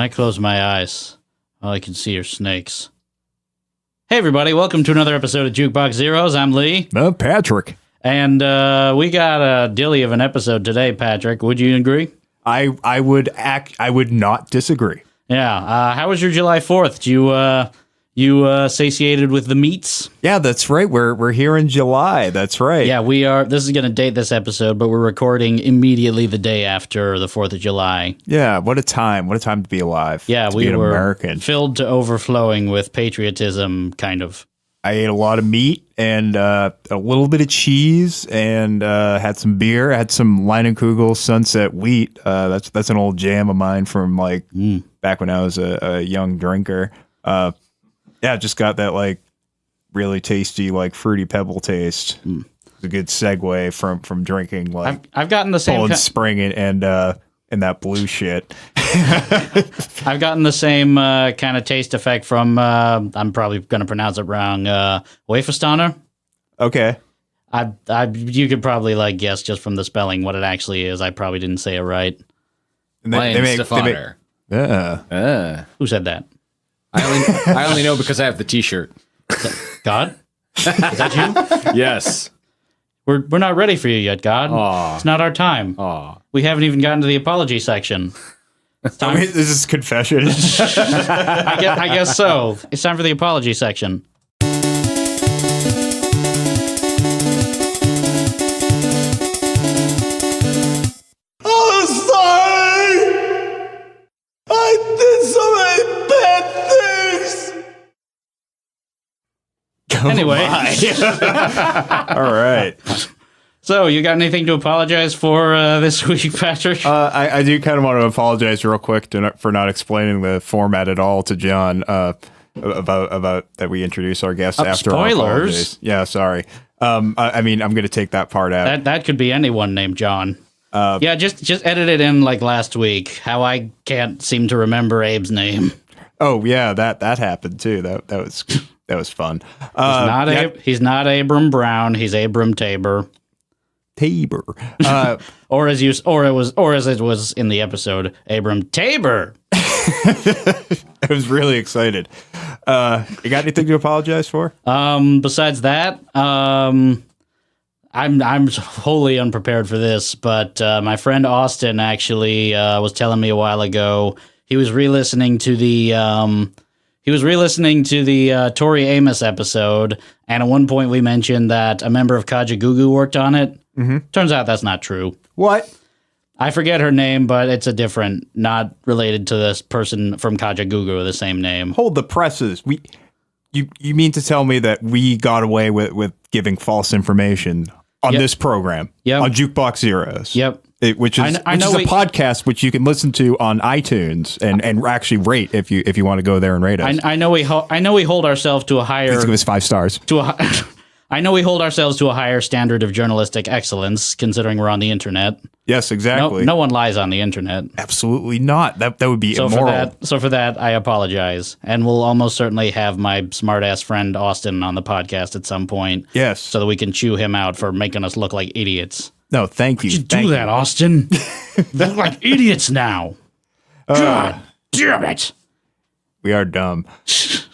I close my eyes, all I can see are snakes. Hey, everybody. Welcome to another episode of Jukebox Zeroes. I'm Lee. I'm Patrick. And we got a dilly of an episode today, Patrick. Would you agree? I would not disagree. Yeah. How was your July 4th? Did you satiated with the meats? Yeah, that's right. We're here in July. That's right. Yeah, we are. This is going to date this episode, but we're recording immediately the day after the 4th of July. Yeah, what a time. What a time to be alive. Yeah, to we be an were American. Filled to overflowing with patriotism, kind of. I ate a lot of meat and a little bit of cheese and had some beer. I had some Leinenkugel Sunset Wheat. That's an old jam of mine from back when I was a young drinker. Yeah, just got that like really tasty like Fruity Pebble taste. It's a good segue from drinking like I've gotten the same Poland Spring and that blue shit. I've gotten the same kind of taste effect from I'm probably going to pronounce it wrong. Waferstaner. Okay. You could probably like guess just from the spelling what it actually is. I probably didn't say it right. And they make Who said that? I only know because I have the T-shirt. God? Is that you? Yes. We're not ready for you yet, God. Aww. It's not our time. Aww. We haven't even gotten to the apology section. It's time. This is confession. I guess so. It's time for the apology section. Oh, sorry. I did so many bad things. Anyway. All right. So, you got anything to apologize for this week, Patrick? I do kind of want to apologize real quick for not explaining the format at all to John about that we introduce our guests after spoilers. Our apologies. Yeah, sorry. I mean, I'm going to take that part out. That could be anyone named John. Yeah, just edit it in like last week. How I can't seem to remember Abe's name. Oh yeah, that happened too. That was fun. He's not Abram Brown. He's Abram Tabor. Tabor. Or as it was in the episode, Abram Tabor. I was really excited. You got anything to apologize for? Besides that, I'm wholly unprepared for this, but my friend Austin actually was telling me a while ago he was re-listening to the Tori Amos episode, and at one point we mentioned that a member of Kajagoogoo worked on it. Mm-hmm. Turns out that's not true. What? I forget her name, but it's a different, not related to this person from Kajagoogoo with the same name. Hold the presses. You mean to tell me that we got away with giving false information on this program? Yep. On Jukebox Zeroes? Yep. Which is a podcast which you can listen to on iTunes and actually rate if you want to go there and rate us. I know we hold ourselves to a higher. Please give us 5 stars. I know we hold ourselves to a higher standard of journalistic excellence, considering we're on the internet. Yes, exactly. No one lies on the internet. Absolutely not. That would be immoral. So for that, I apologize, and we'll almost certainly have my smartass friend Austin on the podcast at some point. Yes, so that we can chew him out for making us look like idiots. No, thank you. Why'd you do that, Austin? We look like idiots now. God damn it. We are dumb.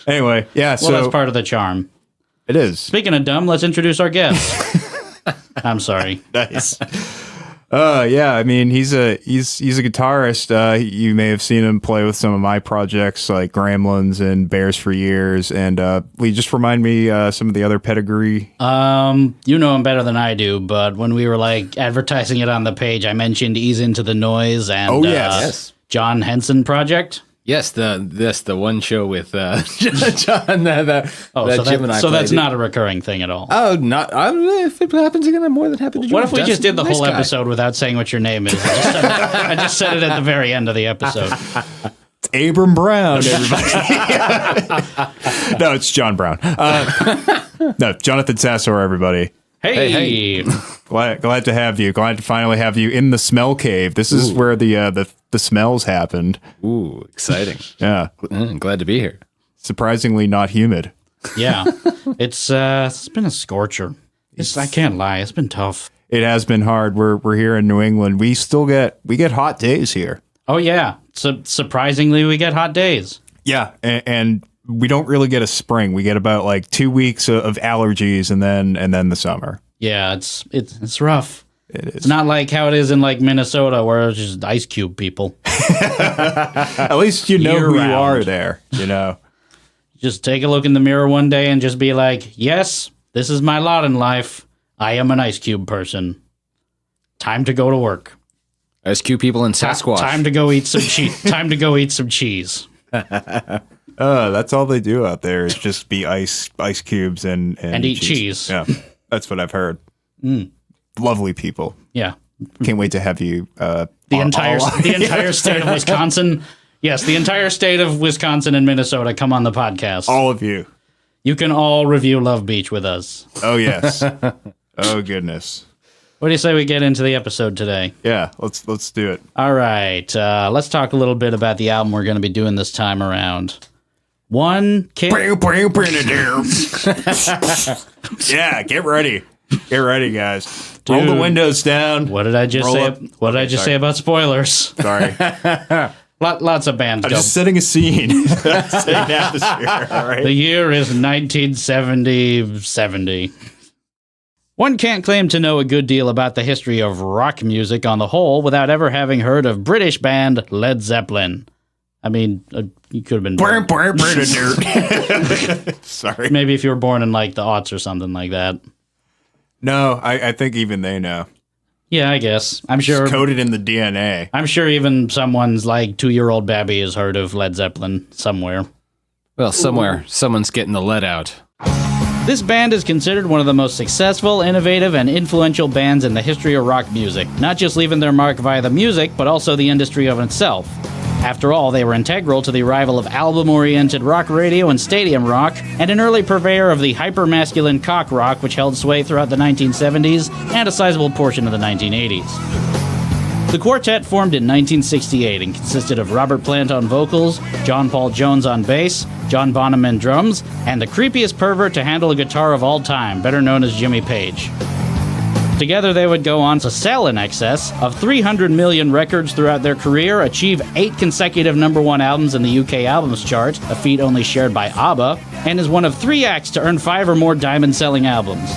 Anyway, yeah. Well, that's part of the charm. It is. Speaking of dumb, let's introduce our guest. I'm sorry. Nice. Yeah, I mean, he's a guitarist. You may have seen him play with some of my projects like Gramlins and Bears for Years. And will you just remind me some of the other pedigree? You know him better than I do, but when we were like advertising it on the page, I mentioned Ease Into the Noise and yes. John Henson Project. Yes, the one show with John. So that's not a recurring thing at all. Oh, not. If it happens again, I'm more than happy to join. What if we just did the whole episode without saying what your name is? I just said it at the very end of the episode. It's Abram Brown, everybody. No, it's John Brown. No, Jonathan Sasor, everybody. Hey. Glad to have you. Glad to finally have you in the smell cave. This is where the smells happened. Ooh, exciting. Yeah. Glad to be here. Surprisingly not humid. Yeah. It's been a scorcher. I can't lie. It's been tough. It has been hard. We're here in New England. We get hot days here. Oh, yeah. Surprisingly, we get hot days. Yeah, and we don't really get a spring. We get about like 2 weeks of allergies, and then the summer. Yeah, it's rough. It is. It's not like how it is in like Minnesota, where it's just ice cube people. At least you know who you are there. You know. Just take a look in the mirror one day and just be like, yes, this is my lot in life. I am an ice cube person. Time to go to work. Ice cube people in Sasquatch. Time to go eat some cheese. Time to go eat some cheese. That's all they do out there is just be ice cubes and eat cheese. Yeah, that's what I've heard. Lovely people. Yeah. Can't wait to have you. The entire state of Wisconsin. Yes, the entire state of Wisconsin and Minnesota come on the podcast. All of you. You can all review Love Beach with us. Oh, yes. Oh, goodness. What do you say we get into the episode today? Yeah, let's do it. All right. Let's talk a little bit about the album we're going to be doing this time around. Yeah, get ready. Get ready, guys. Dude, roll the windows down. What did I just say? What did I just say about spoilers? Sorry. Lots of bands. I'm just setting a scene. Setting atmosphere. All right. The year is 1970. One can't claim to know a good deal about the history of rock music on the whole without ever having heard of British band Led Zeppelin. I mean, you could have been born. Sorry. Maybe if you were born in like the aughts or something like that. No, I think even they know. Yeah, I guess. I'm sure. It's coded in the DNA. I'm sure even someone's like 2-year-old Babby has heard of Led Zeppelin somewhere. Well, somewhere. Someone's getting the lead out. This band is considered one of the most successful, innovative, and influential bands in the history of rock music, not just leaving their mark via the music, but also the industry of itself. After all, they were integral to the arrival of album-oriented rock radio and stadium rock, and an early purveyor of the hyper-masculine cock rock which held sway throughout the 1970s and a sizable portion of the 1980s. The quartet formed in 1968 and consisted of Robert Plant on vocals, John Paul Jones on bass, John Bonham on drums, and the creepiest pervert to handle a guitar of all time, better known as Jimmy Page. Together, they would go on to sell in excess of 300 million records throughout their career, achieve 8 consecutive #1 albums in the UK Albums Chart, a feat only shared by ABBA, and is one of 3 acts to earn 5 or more diamond-selling albums.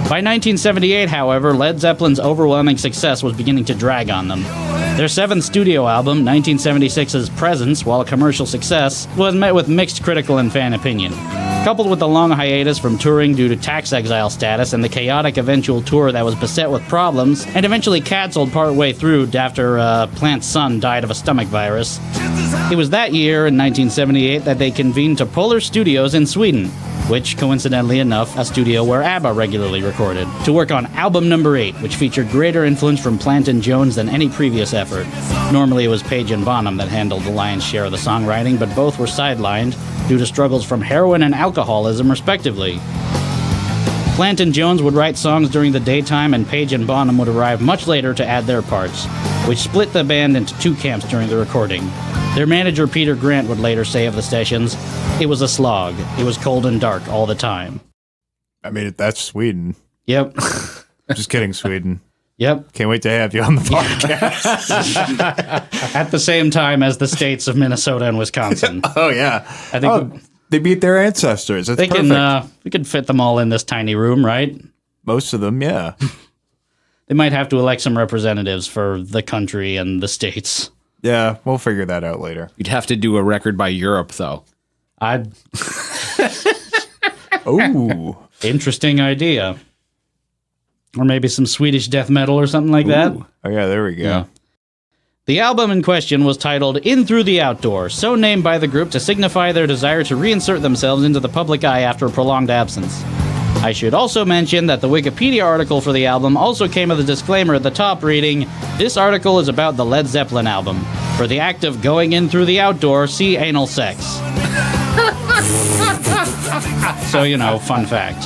By 1978, however, Led Zeppelin's overwhelming success was beginning to drag on them. Their 7th studio album, 1976's Presence, while a commercial success, was met with mixed critical and fan opinion. Coupled with the long hiatus from touring due to tax exile status and the chaotic eventual tour that was beset with problems, and eventually cancelled partway through after Plant's son died of a stomach virus, it was that year, in 1978, that they convened to Polar Studios in Sweden, which, coincidentally enough, a studio where ABBA regularly recorded, to work on album number 8, which featured greater influence from Plant and Jones than any previous effort. Normally it was Page and Bonham that handled the lion's share of the songwriting, but both were sidelined due to struggles from heroin and alcoholism, respectively. Plant and Jones would write songs during the daytime, and Page and Bonham would arrive much later to add their parts, which split the band into 2 camps during the recording. Their manager Peter Grant would later say of the sessions, "It was a slog. It was cold and dark all the time." I mean, that's Sweden. Yep. Just kidding, Sweden. Yep. Can't wait to have you on the podcast. At the same time as the states of Minnesota and Wisconsin. Oh, yeah. I think they beat their ancestors. That's perfect. We can fit them all in this tiny room, right? Most of them, yeah. They might have to elect some representatives for the country and the states. Yeah, we'll figure that out later. You'd have to do a record by Europe, though. Ooh. Interesting idea. Or maybe some Swedish death metal or something like that. Oh, yeah, there we go. Yeah. The album in question was titled In Through the Outdoor, so named by the group to signify their desire to reinsert themselves into the public eye after a prolonged absence. I should also mention that the Wikipedia article for the album also came with a disclaimer at the top reading, "This article is about the Led Zeppelin album. For the act of going in through the outdoor, see anal sex." So, fun fact.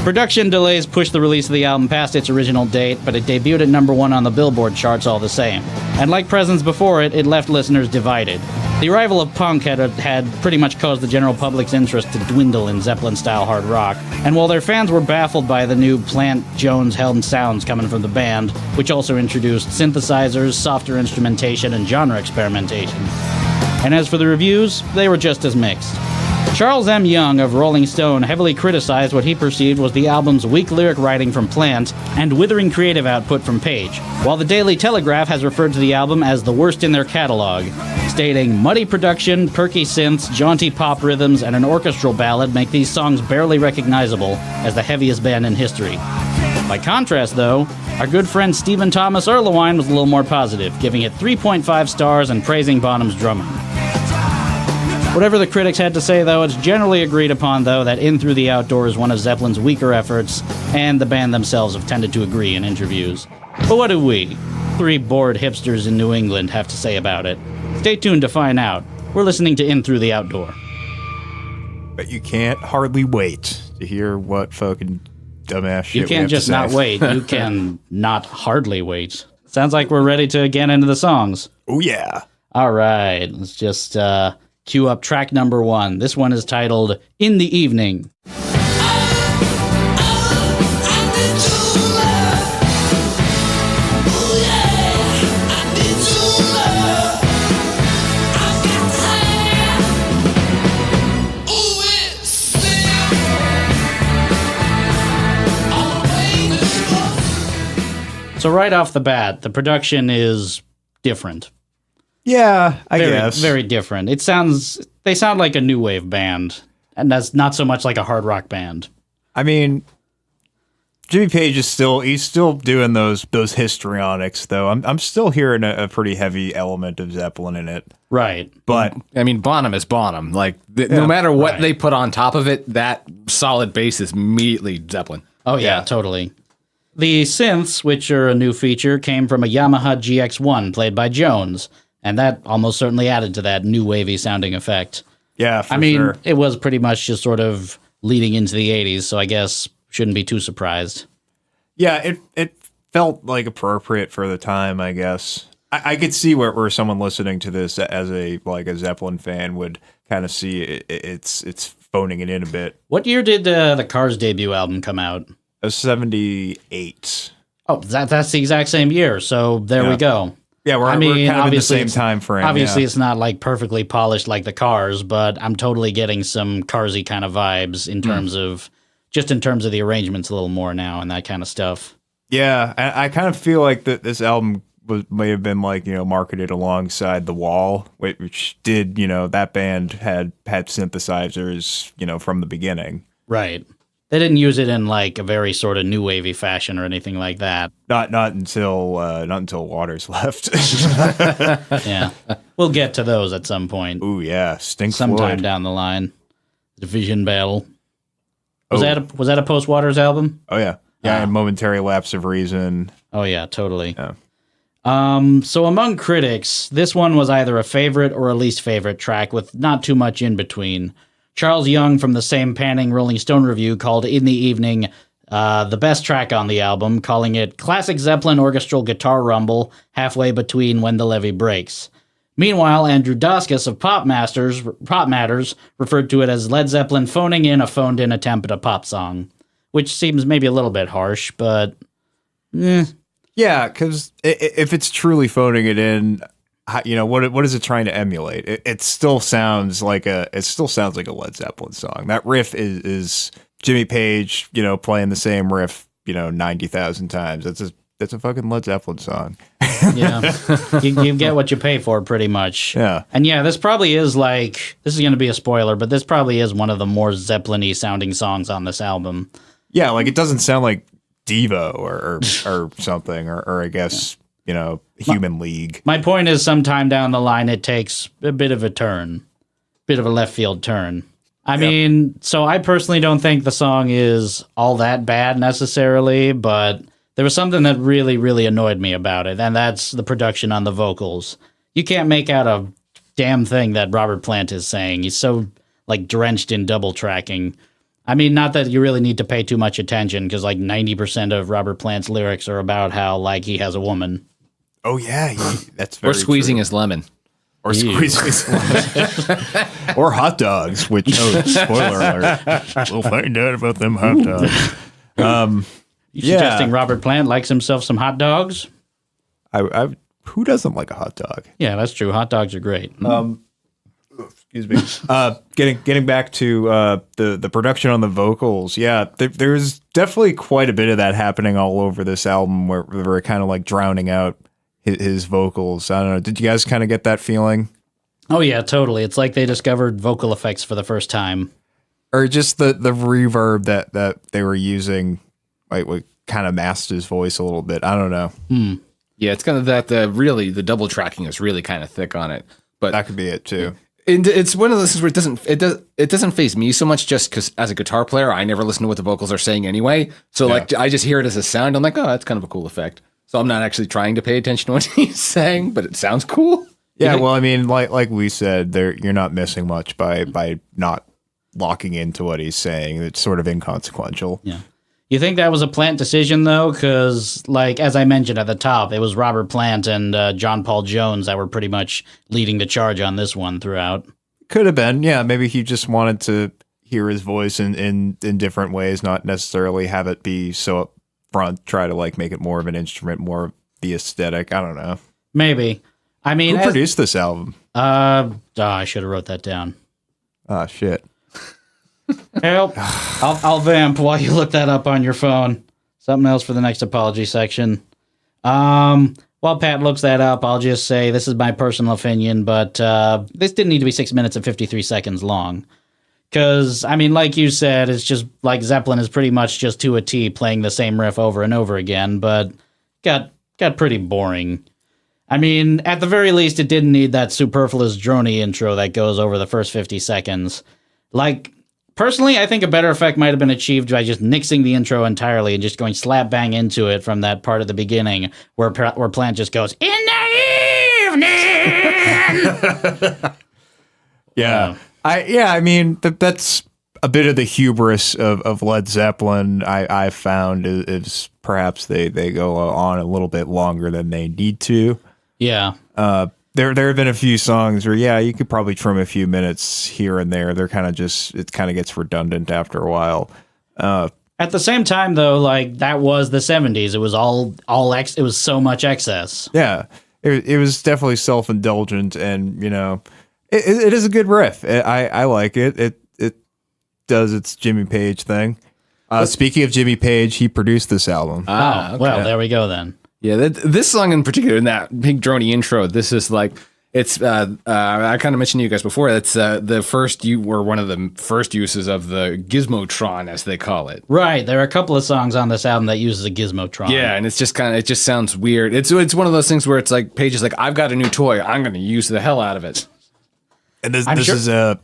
Production delays pushed the release of the album past its original date, but it debuted at #1 on the Billboard charts all the same. And like Presence before it, it left listeners divided. The arrival of punk had pretty much caused the general public's interest to dwindle in Zeppelin-style hard rock, and while their fans were baffled by the new Plant Jones Helm sounds coming from the band, which also introduced synthesizers, softer instrumentation, and genre experimentation. And as for the reviews, they were just as mixed. Charles M. Young of Rolling Stone heavily criticized what he perceived was the album's weak lyric writing from Plant and withering creative output from Page, while the Daily Telegraph has referred to the album as the worst in their catalog, stating, "Muddy production, perky synths, jaunty pop rhythms, and an orchestral ballad make these songs barely recognizable as the heaviest band in history." By contrast, though, our good friend Stephen Thomas Erlewine was a little more positive, giving it 3.5 stars and praising Bonham's drumming. Whatever the critics had to say, though, it's generally agreed upon, though, that In Through the Outdoor is one of Zeppelin's weaker efforts, and the band themselves have tended to agree in interviews. But what do we, three bored hipsters in New England, have to say about it? Stay tuned to find out. We're listening to In Through the Outdoor. But you can't hardly wait to hear what fucking dumbass shit You we can't have just to say. not wait. You can not hardly wait. Sounds like we're ready to get into the songs. Oh, yeah. All right, let's just cue up track number 1. This one is titled In the Evening. So right off the bat, the production is different. Yeah, I Very, guess. very different. They sound like a new wave band, and that's not so much like a hard rock band. I mean, Jimmy Page is he's still doing those histrionics, though. I'm still hearing a pretty heavy element of Zeppelin in it. Right. But I mean, Bonham is Bonham. Like, no matter what right. they put on top of it, that solid bass is immediately Zeppelin. Oh, yeah, totally. The synths, which are a new feature, came from a Yamaha GX1 played by Jones, and that almost certainly added to that new wavy sounding effect. yeah, for sure. It was pretty much just sort of leading into the 80s, so I guess shouldn't be too surprised. Yeah, it felt like appropriate for the time, I guess. I could see where someone listening to this as a Zeppelin fan would kind of see it's phoning it in a bit. What year did the Cars debut album come out? 78. Oh, that's the exact same year, so there we go. Yeah, we're kind of in the same time frame. Obviously, yeah. it's not like perfectly polished like the Cars, but I'm totally getting some Carsy kind of vibes in terms of the arrangements a little more now and that kind of stuff. Yeah, I kind of feel like that this album may have been marketed alongside The Wall, which did that band had synthesizers from the beginning. Right. They didn't use it in like a very sort of new wavy fashion or anything like that. Not until Waters left. Yeah, we'll get to those at some point. Ooh yeah, Stink Sometime Floyd. down the line. Division Battle. Was that a Post Waters album? Oh yeah, and Momentary Lapse of Reason. Oh yeah, totally. Yeah. So among critics, this one was either a favorite or a least favorite track with not too much in between. Charles Young from the same panning Rolling Stone review called In the Evening the best track on the album, calling it classic Zeppelin orchestral guitar rumble halfway between When the Levee Breaks. Meanwhile, Andrew Daskus of Pop Matters referred to it as Led Zeppelin phoning in a phoned-in attempt at a pop song, which seems maybe a little bit harsh, but Yeah, because if it's truly phoning it in, what is it trying to emulate? It still sounds like a Led Zeppelin song. That riff is Jimmy Page, playing the same riff, 90,000 times. That's a fucking Led Zeppelin song. yeah, you get what you pay for pretty much. Yeah. And yeah, this probably is this is going to be a spoiler, but this probably is one of the more Zeppelin-y sounding songs on this album. Yeah, like it doesn't sound like Devo or something, or I guess, Human League. My point is sometime down the line, it takes a bit of a left field turn. I mean, so I personally don't think the song is all that bad necessarily, but there was something that really, really annoyed me about it, and that's the production on the vocals. You can't make out a damn thing that Robert Plant is saying. He's so, drenched in double tracking. I mean, not that you really need to pay too much attention, because 90% of Robert Plant's lyrics are about how, he has a woman. Oh, yeah, that's very Or squeezing true. his lemon. Or squeeze me some or hot dogs, which, spoiler alert, we'll find out about them hot dogs. You suggesting Robert Plant likes himself some hot dogs? Who doesn't like a hot dog? Yeah, that's true. Hot dogs are great. Excuse me. Getting back to the production on the vocals, yeah, there's definitely quite a bit of that happening all over this album where we're kind of like drowning out his vocals. I don't know. Did you guys kind of get that feeling? Oh, yeah, totally. It's like they discovered vocal effects for the first time. Or just the reverb that they were using, like, kind of masked his voice a little bit. I don't know. Yeah, it's kind of that the double tracking is really kind of thick on it. But That could be it, too. And it's one of those things where it doesn't faze me so much just because as a guitar player, I never listen to what the vocals are saying anyway. So like I just hear it as a sound. I'm like, oh, that's kind of a cool effect. So I'm not actually trying to pay attention to what he's saying, but it sounds cool. Yeah, well, I mean, like we said, you're not missing much by not locking into what he's saying. It's sort of inconsequential. Yeah. You think that was a Plant decision, though? Because, like, as I mentioned at the top, it was Robert Plant and John Paul Jones that were pretty much leading the charge on this one throughout. Could have been, yeah. Maybe he just wanted to hear his voice in different ways, not necessarily have it be so up front, try to, like, make it more of an instrument, more of the aesthetic. I don't know. Maybe. I mean, who produced this album? I should have wrote that down. Oh, shit. Help. I'll vamp while you look that up on your phone. Something else for the next apology section. While Pat looks that up, I'll just say this is my personal opinion, but this didn't need to be 6 minutes and 53 seconds long. Because, I mean, like you said, it's just like Zeppelin is pretty much just to a T playing the same riff over and over again, but got pretty boring. I mean, at the very least, it didn't need that superfluous droney intro that goes over the first 50 seconds. Like, personally, I think a better effect might have been achieved by just nixing the intro entirely and just going slap bang into it from that part of the beginning where Plant just goes, "In the evening!" Yeah. I mean, that's a bit of the hubris of Led Zeppelin, I found, is perhaps they go on a little bit longer than they need to. Yeah. There have been a few songs where, yeah, you could probably trim a few minutes here and there. They're kind of it kind of gets redundant after a while. At the same time, though, like, that was the 70s. It was it was so much excess. Yeah. It was definitely self-indulgent, and, you know, it is a good riff. I like it. It does its Jimmy Page thing. Speaking of Jimmy Page, he produced this album. Okay. Well, there we go then. Yeah, this song in particular, in that big droney intro, this is like, it's, I kind of mentioned to you guys before, it's one of the first uses of the gizmotron, as they call it. Right, there are a couple of songs on this album that uses a gizmotron. Yeah, and it's just it just sounds weird. It's one of those things where it's like, Page is like, I've got a new toy, I'm going to use the hell out of it. And this is a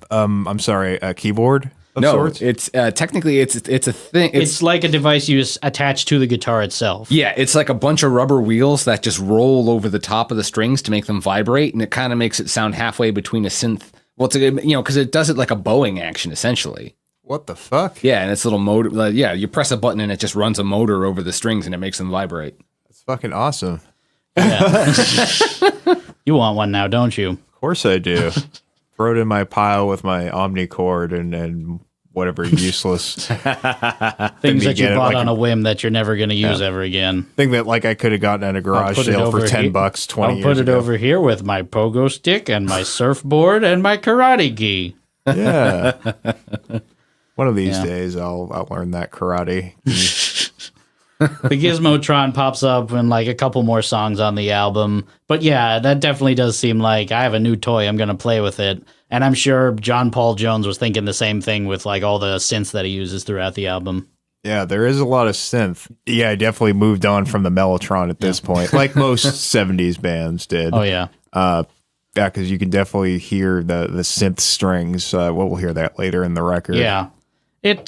keyboard of sorts? It's technically it's a thing. It's like a device you attach to the guitar itself. Yeah, it's like a bunch of rubber wheels that just roll over the top of the strings to make them vibrate, and it kind of makes it sound halfway between a synth. Well, it's because it does it like a bowing action essentially. What the fuck? Yeah, and it's a little motor. You press a button and it just runs a motor over the strings and it makes them vibrate. That's fucking awesome. Yeah. You want one now, don't you? Of course I do. Throw it in my pile with my Omnicord and whatever useless things that you bought on a whim that you're never going to use ever again. Thing that like I could have gotten at a garage sale for $10 20 years ago. I'll put it over here with my pogo stick and my surfboard and my karate gi. Yeah. One of these days I'll learn that karate. The Gizmotron pops up in like a couple more songs on the album. But yeah, that definitely does seem like I have a new toy, I'm going to play with it. And I'm sure John Paul Jones was thinking the same thing with like all the synths that he uses throughout the album. Yeah, there is a lot of synth. Yeah, I definitely moved on from the Mellotron at this point, like most 70s bands did. Oh, yeah. Yeah, because you can definitely hear the synth strings. We'll hear that later in the record. Yeah. It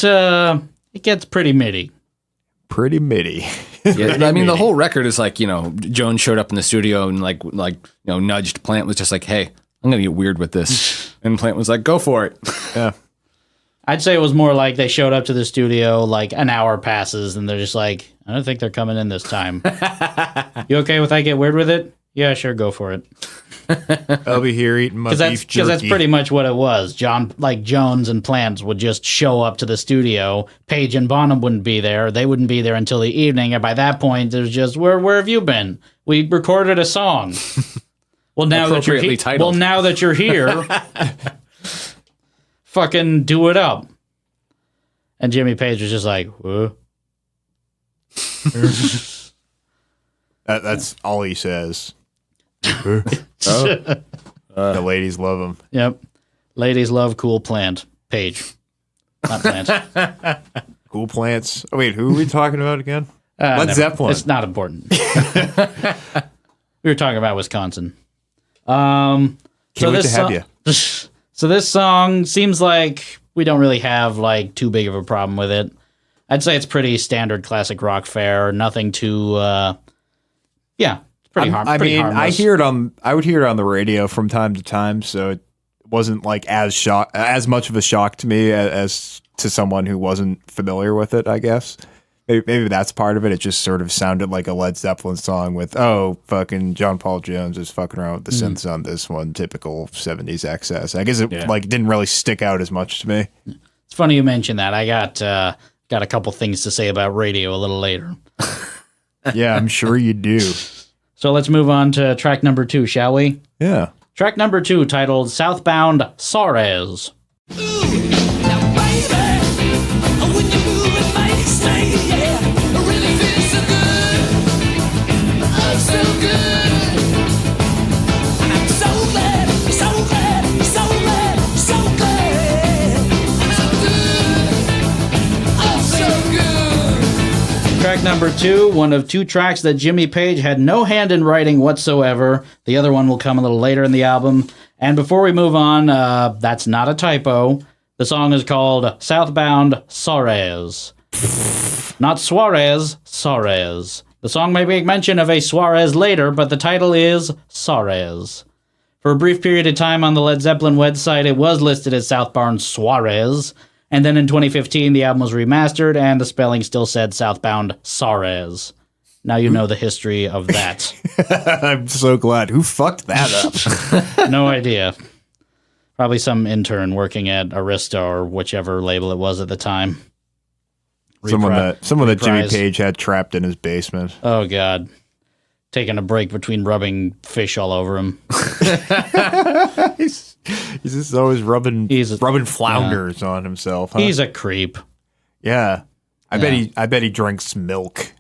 gets pretty MIDI. Pretty MIDI. Yeah, I mean, the whole record is like, Jones showed up in the studio and like nudged Plant, was just like, hey, I'm going to get weird with this. And Plant was like, go for it. Yeah. I'd say it was more like they showed up to the studio, like an hour passes, and they're just like, I don't think they're coming in this time. You okay with I get weird with it? Yeah, sure, go for it. I'll be here eating my beef jerky. Because that's pretty much what it was. Jones and Plant would just show up to the studio. Page and Bonham wouldn't be there. They wouldn't be there until the evening. And by that point, there's just, where have you been? We recorded a song. Well, now that you're now that you're here, fucking do it up. And Jimmy Page was just like, whoa. That's all he says. The ladies love him. Yep. Ladies love Cool Plant. Page. Not Plant. Cool Plants. Oh, wait, who are we talking about again? Led Zeppelin. It's not important. We were talking about Wisconsin. Can't wait to have you. So this song seems like we don't really have like too big of a problem with it. I'd say it's pretty standard classic rock fare. Nothing too, it's pretty harmless. I would hear it on the radio from time to time, so it wasn't like as much of a shock to me as to someone who wasn't familiar with it, I guess. Maybe that's part of it. It just sort of sounded like a Led Zeppelin song with, fucking John Paul Jones is fucking around with the synths on this one, typical 70s excess. I guess it didn't really stick out as much to me. It's funny you mention that. I got a couple things to say about radio a little later. Yeah, I'm sure you do. So let's move on to track number 2, shall we? Yeah. Track number 2, titled Southbound Zeroes. Track number 2, one of 2 tracks that Jimmy Page had no hand in writing whatsoever. The other one will come a little later in the album. And before we move on, that's not a typo. The song is called Southbound Zeroes. Not Suarez, Zeroes. The song may make mention of a Suarez later, but the title is Zeroes. For a brief period of time on the Led Zeppelin website, it was listed as Southbound Suarez. And then in 2015, the album was remastered, and the spelling still said Southbound Zeroes. Now you know the history of that. I'm so glad. Who fucked that up? No idea. Probably some intern working at Arista or whichever label it was at the time. Someone that Jimmy Page had trapped in his basement. Oh, God. Taking a break between rubbing fish all over him. He's just always rubbing flounders on himself. Huh? He's a creep. Yeah, I bet he drinks milk.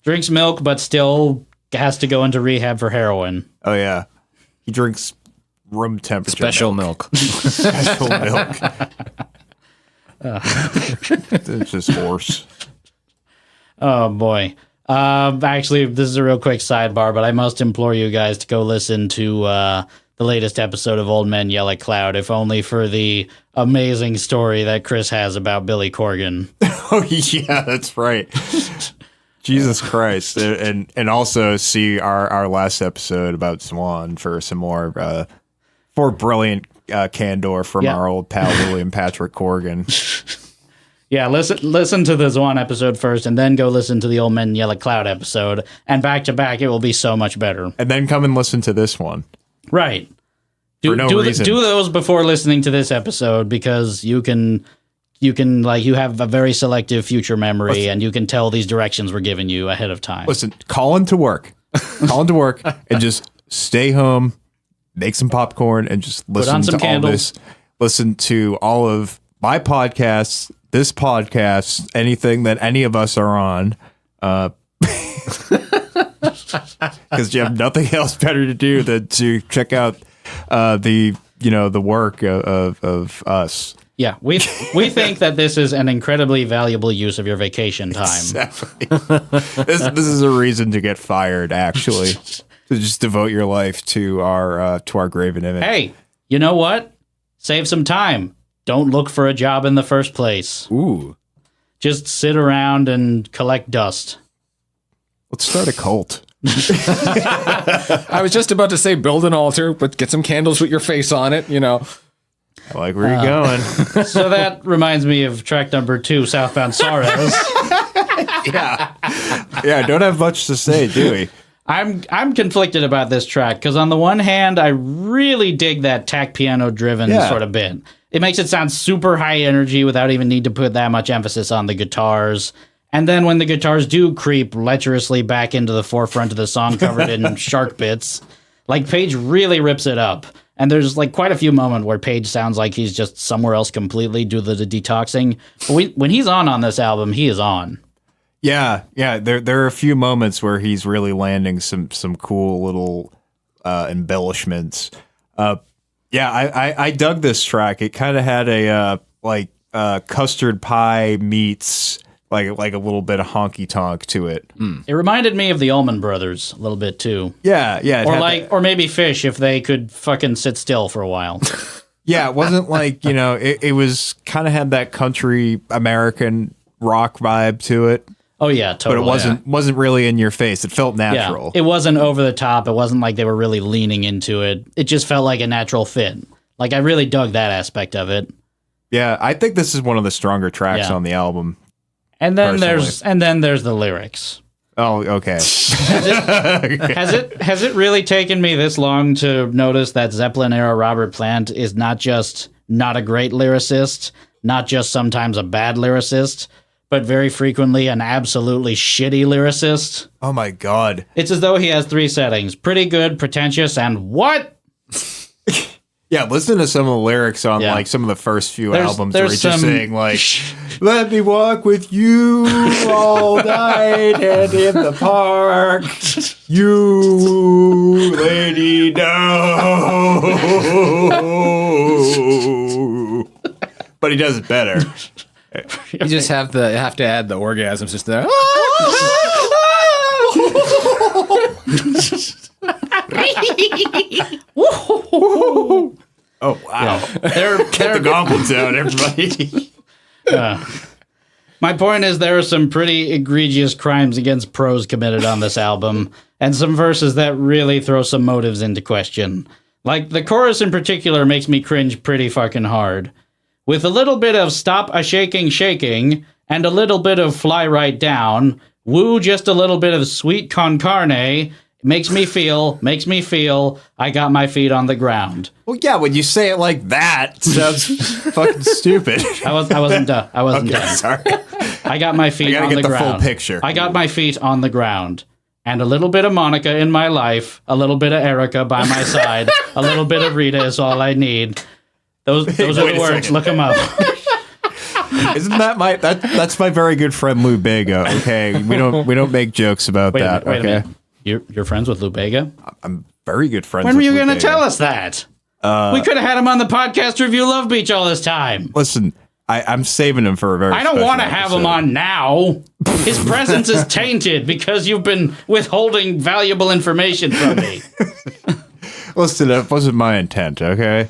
Drinks milk, but still has to go into rehab for heroin. Oh yeah, he drinks room temperature special milk. Special milk. It's just horse. Oh boy. Actually, this is a real quick sidebar, but I must implore you guys to go listen to the latest episode of Old Men Yell at Cloud, if only for the amazing story that Chris has about Billy Corgan. Oh yeah, that's right. Jesus Christ. And also see our last episode about Swan for some more for brilliant candor from our old pal William Patrick Corgan. Yeah, listen to the Swan episode first, and then go listen to the Old Men Yell at Cloud episode, and back to back, it will be so much better. And then come and listen to this one. Right. For no reason. Do those before listening to this episode, because you have a very selective future memory, and you can tell these directions were given you ahead of time. Listen, call into work, and just stay home, make some popcorn, and just listen to all this. Listen to all of my podcasts, this podcast, anything that any of us are on, because you have nothing else better to do than to check out the work of us. Yeah, we think that this is an incredibly valuable use of your vacation time. Exactly. This is a reason to get fired, actually, to just devote your life to our graven image. Hey, you know what? Save some time. Don't look for a job in the first place. Ooh. Just sit around and collect dust. Let's start a cult. I was just about to say build an altar, but get some candles with your face on it, I like where you're going. So that reminds me of track number 2, Southbound Zeroes. Yeah. Yeah, don't have much to say, do we? I'm conflicted about this track because on the one hand, I really dig that tack piano driven sort of bit. It makes it sound super high energy without even need to put that much emphasis on the guitars. And then when the guitars do creep lecherously back into the forefront of the song covered in shark bits, like Page really rips it up. And there's like quite a few moments where Page sounds like he's just somewhere else completely due to the detoxing. But when he's on this album, he is on. Yeah. There are a few moments where he's really landing some cool little embellishments. I dug this track. It kind of had a custard pie meets like a little bit of honky-tonk to it. It reminded me of the Allman Brothers a little bit too. Yeah. Or maybe Fish if they could fucking sit still for a while. Yeah, it wasn't like, it was kind of had that country American rock vibe to it. Oh yeah, totally. But it wasn't really in your face. It felt natural. Yeah, it wasn't over the top. It wasn't like they were really leaning into it. It just felt like a natural fit. Like I really dug that aspect of it. Yeah, I think this is one of the stronger tracks on the album. And then there's the lyrics. Oh, okay. Has it really taken me this long to notice that Zeppelin era Robert Plant is not just not a great lyricist, not just sometimes a bad lyricist, but very frequently an absolutely shitty lyricist? Oh my God. It's as though he has three settings: pretty good, pretentious, and what? Yeah, listen to some of the lyrics on like some of the first few albums where he's just saying like, "Let me walk with you all night and in the park, you lady no." But he does it better. You just have to add the orgasms just there. Oh wow! Yeah. Get the goblins out, everybody. My point is there are some pretty egregious crimes against prose committed on this album, and some verses that really throw some motives into question. Like the chorus in particular makes me cringe pretty fucking hard. With a little bit of stop a shaking shaking and a little bit of fly right down, woo just a little bit of sweet con carne. Makes me feel, I got my feet on the ground. Well, yeah, when you say it like that, it sounds fucking stupid. I wasn't done. Sorry. I got my feet on the ground. I gotta get the full picture. I got my feet on the ground. And a little bit of Monica in my life, a little bit of Erica by my side, a little bit of Rita is all I need. Those are the words. Look them up. Isn't that that's my very good friend Lou Bega, okay? We don't make jokes about that, wait a okay? minute. You're friends with Lou Bega? I'm very good friends with Lou Bega. When were you going to tell us that? We could have had him on the podcast review Love Beach all this time. Listen, I'm saving him for a very I don't want to have him on now. His presence is tainted because you've been withholding valuable information from me. Listen, that wasn't my intent, okay?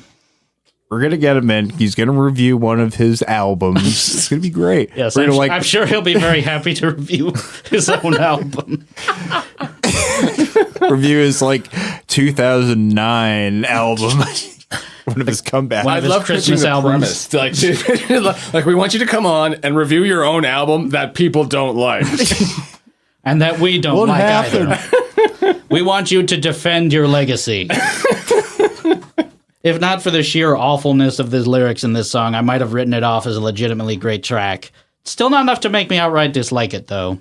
We're going to get him in. He's going to review one of his albums. It's going to be great. Yes, I'm sure he'll be very happy to review his own album. Review his 2009 album. One of his comebacks. I love Christmas albums. Like, we want you to come on and review your own album that people don't like. And that we don't like either. We want you to defend your legacy. If not for the sheer awfulness of the lyrics in this song, I might have written it off as a legitimately great track. Still not enough to make me outright dislike it, though.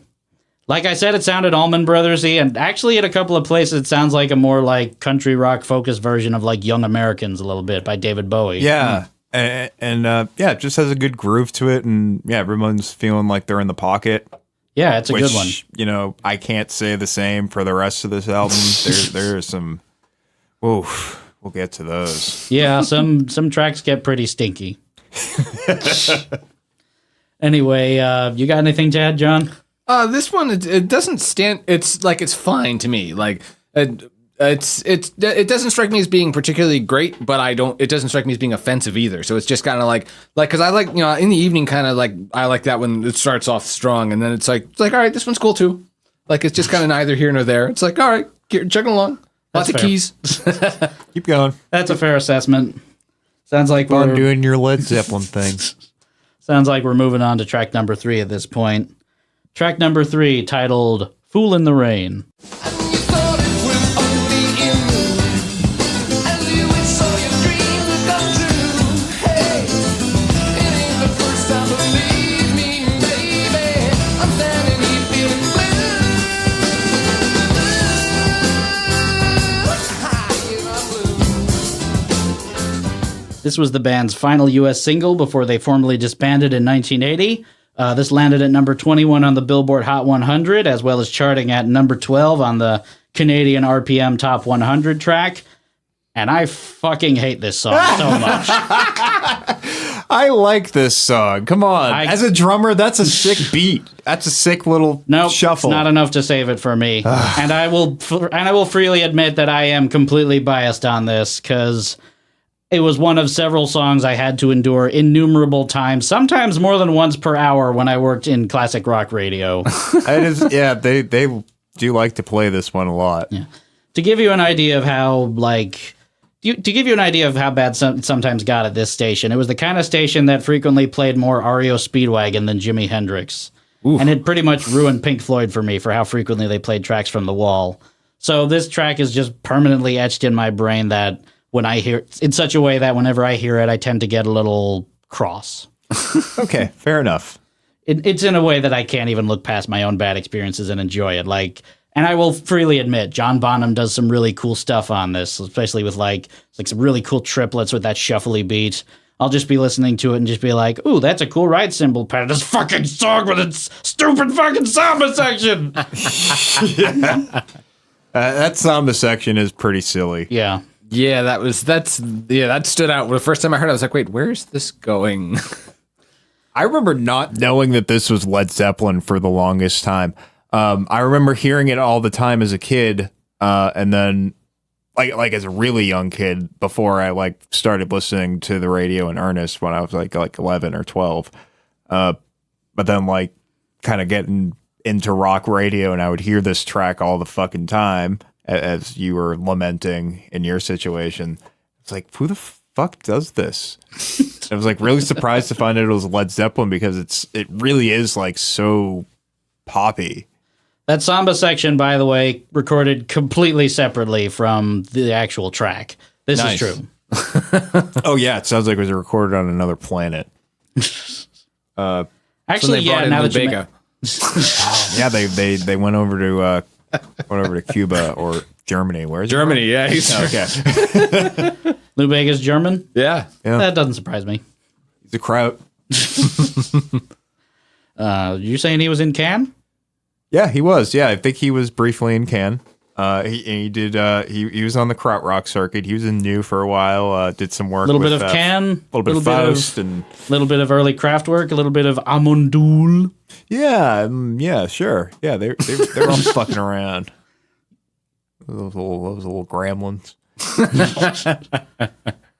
Like I said, it sounded Allman Brothers-y, and actually at a couple of places it sounds like a more country rock-focused version of Young Americans a little bit by David Bowie. Yeah, and it just has a good groove to it, and yeah, everyone's feeling like they're in the pocket. Yeah, it's a good one. I can't say the same for the rest of this album. There are some... Oof. We'll get to those. Yeah, some tracks get pretty stinky. Anyway, you got anything to add, John? This one it doesn't stand. It's fine to me. It doesn't strike me as being particularly great, but it doesn't strike me as being offensive either. So it's just kind of because I in the evening kind of I like that when it starts off strong and then it's like all right, this one's cool too. It's just kind of neither here nor there. It's all right, chugging along. Lots of keys. Keep going. That's a fair assessment. Sounds like we're doing your Led Zeppelin thing. Sounds like we're moving on to track number 3 at this point. Track number 3, titled Fool in the Rain. This was the band's final U.S. single before they formally disbanded in 1980. This landed at number 21 on the Billboard Hot 100, as well as charting at number 12 on the Canadian RPM Top 100 track. And I fucking hate this song so much. I like this song. Come on. As a drummer, that's a sick beat. That's a sick little shuffle. It's not enough to save it for me. And I will freely admit that I am completely biased on this, because it was one of several songs I had to endure innumerable times, sometimes more than once per hour when I worked in classic rock radio. They do like to play this one a lot. Yeah. To give you an idea of how, bad it sometimes got at this station, it was the kind of station that frequently played more REO Speedwagon than Jimi Hendrix. Oof. And it pretty much ruined Pink Floyd for me for how frequently they played tracks from The Wall. So this track is just permanently etched in my brain that when I hear it, in such a way that whenever I hear it, I tend to get a little cross. Okay, fair enough. It's in a way that I can't even look past my own bad experiences and enjoy it. And I will freely admit, John Bonham does some really cool stuff on this, especially with some really cool triplets with that shuffly beat. I'll just be listening to it and just be like, ooh, that's a cool ride cymbal pattern. This fucking song with its stupid fucking samba section. That samba section is pretty silly. Yeah. Yeah, that stood out. The first time I heard it, I was like, wait, where's this going? I remember not knowing that this was Led Zeppelin for the longest time. I remember hearing it all the time as a kid, and then like as a really young kid before I started listening to the radio in earnest when I was like 11 or 12. But then kind of getting into rock radio, and I would hear this track all the fucking time as you were lamenting in your situation. It's like, who the fuck does this? I was really surprised to find out it was Led Zeppelin, because it really is so poppy. That samba section, by the way, recorded completely separately from the actual track. This is true. Oh yeah, it sounds like it was recorded on another planet. Actually, yeah. Now that you yeah, they went over to Cuba or Germany. Where's Germany? Yeah, okay. Lou Bega's German. Yeah, that doesn't surprise me. He's a kraut. You saying he was in Cannes? Yeah, he was. Yeah, I think he was briefly in Cannes. He did. He was on the krautrock circuit. He was in New for a while. Did some work. A little bit of Cannes, a little bit of Faust, and a little bit of early Kraftwerk, a little bit of Amondoul. Yeah, sure. Yeah, they're all fucking around. Those little Gramlins.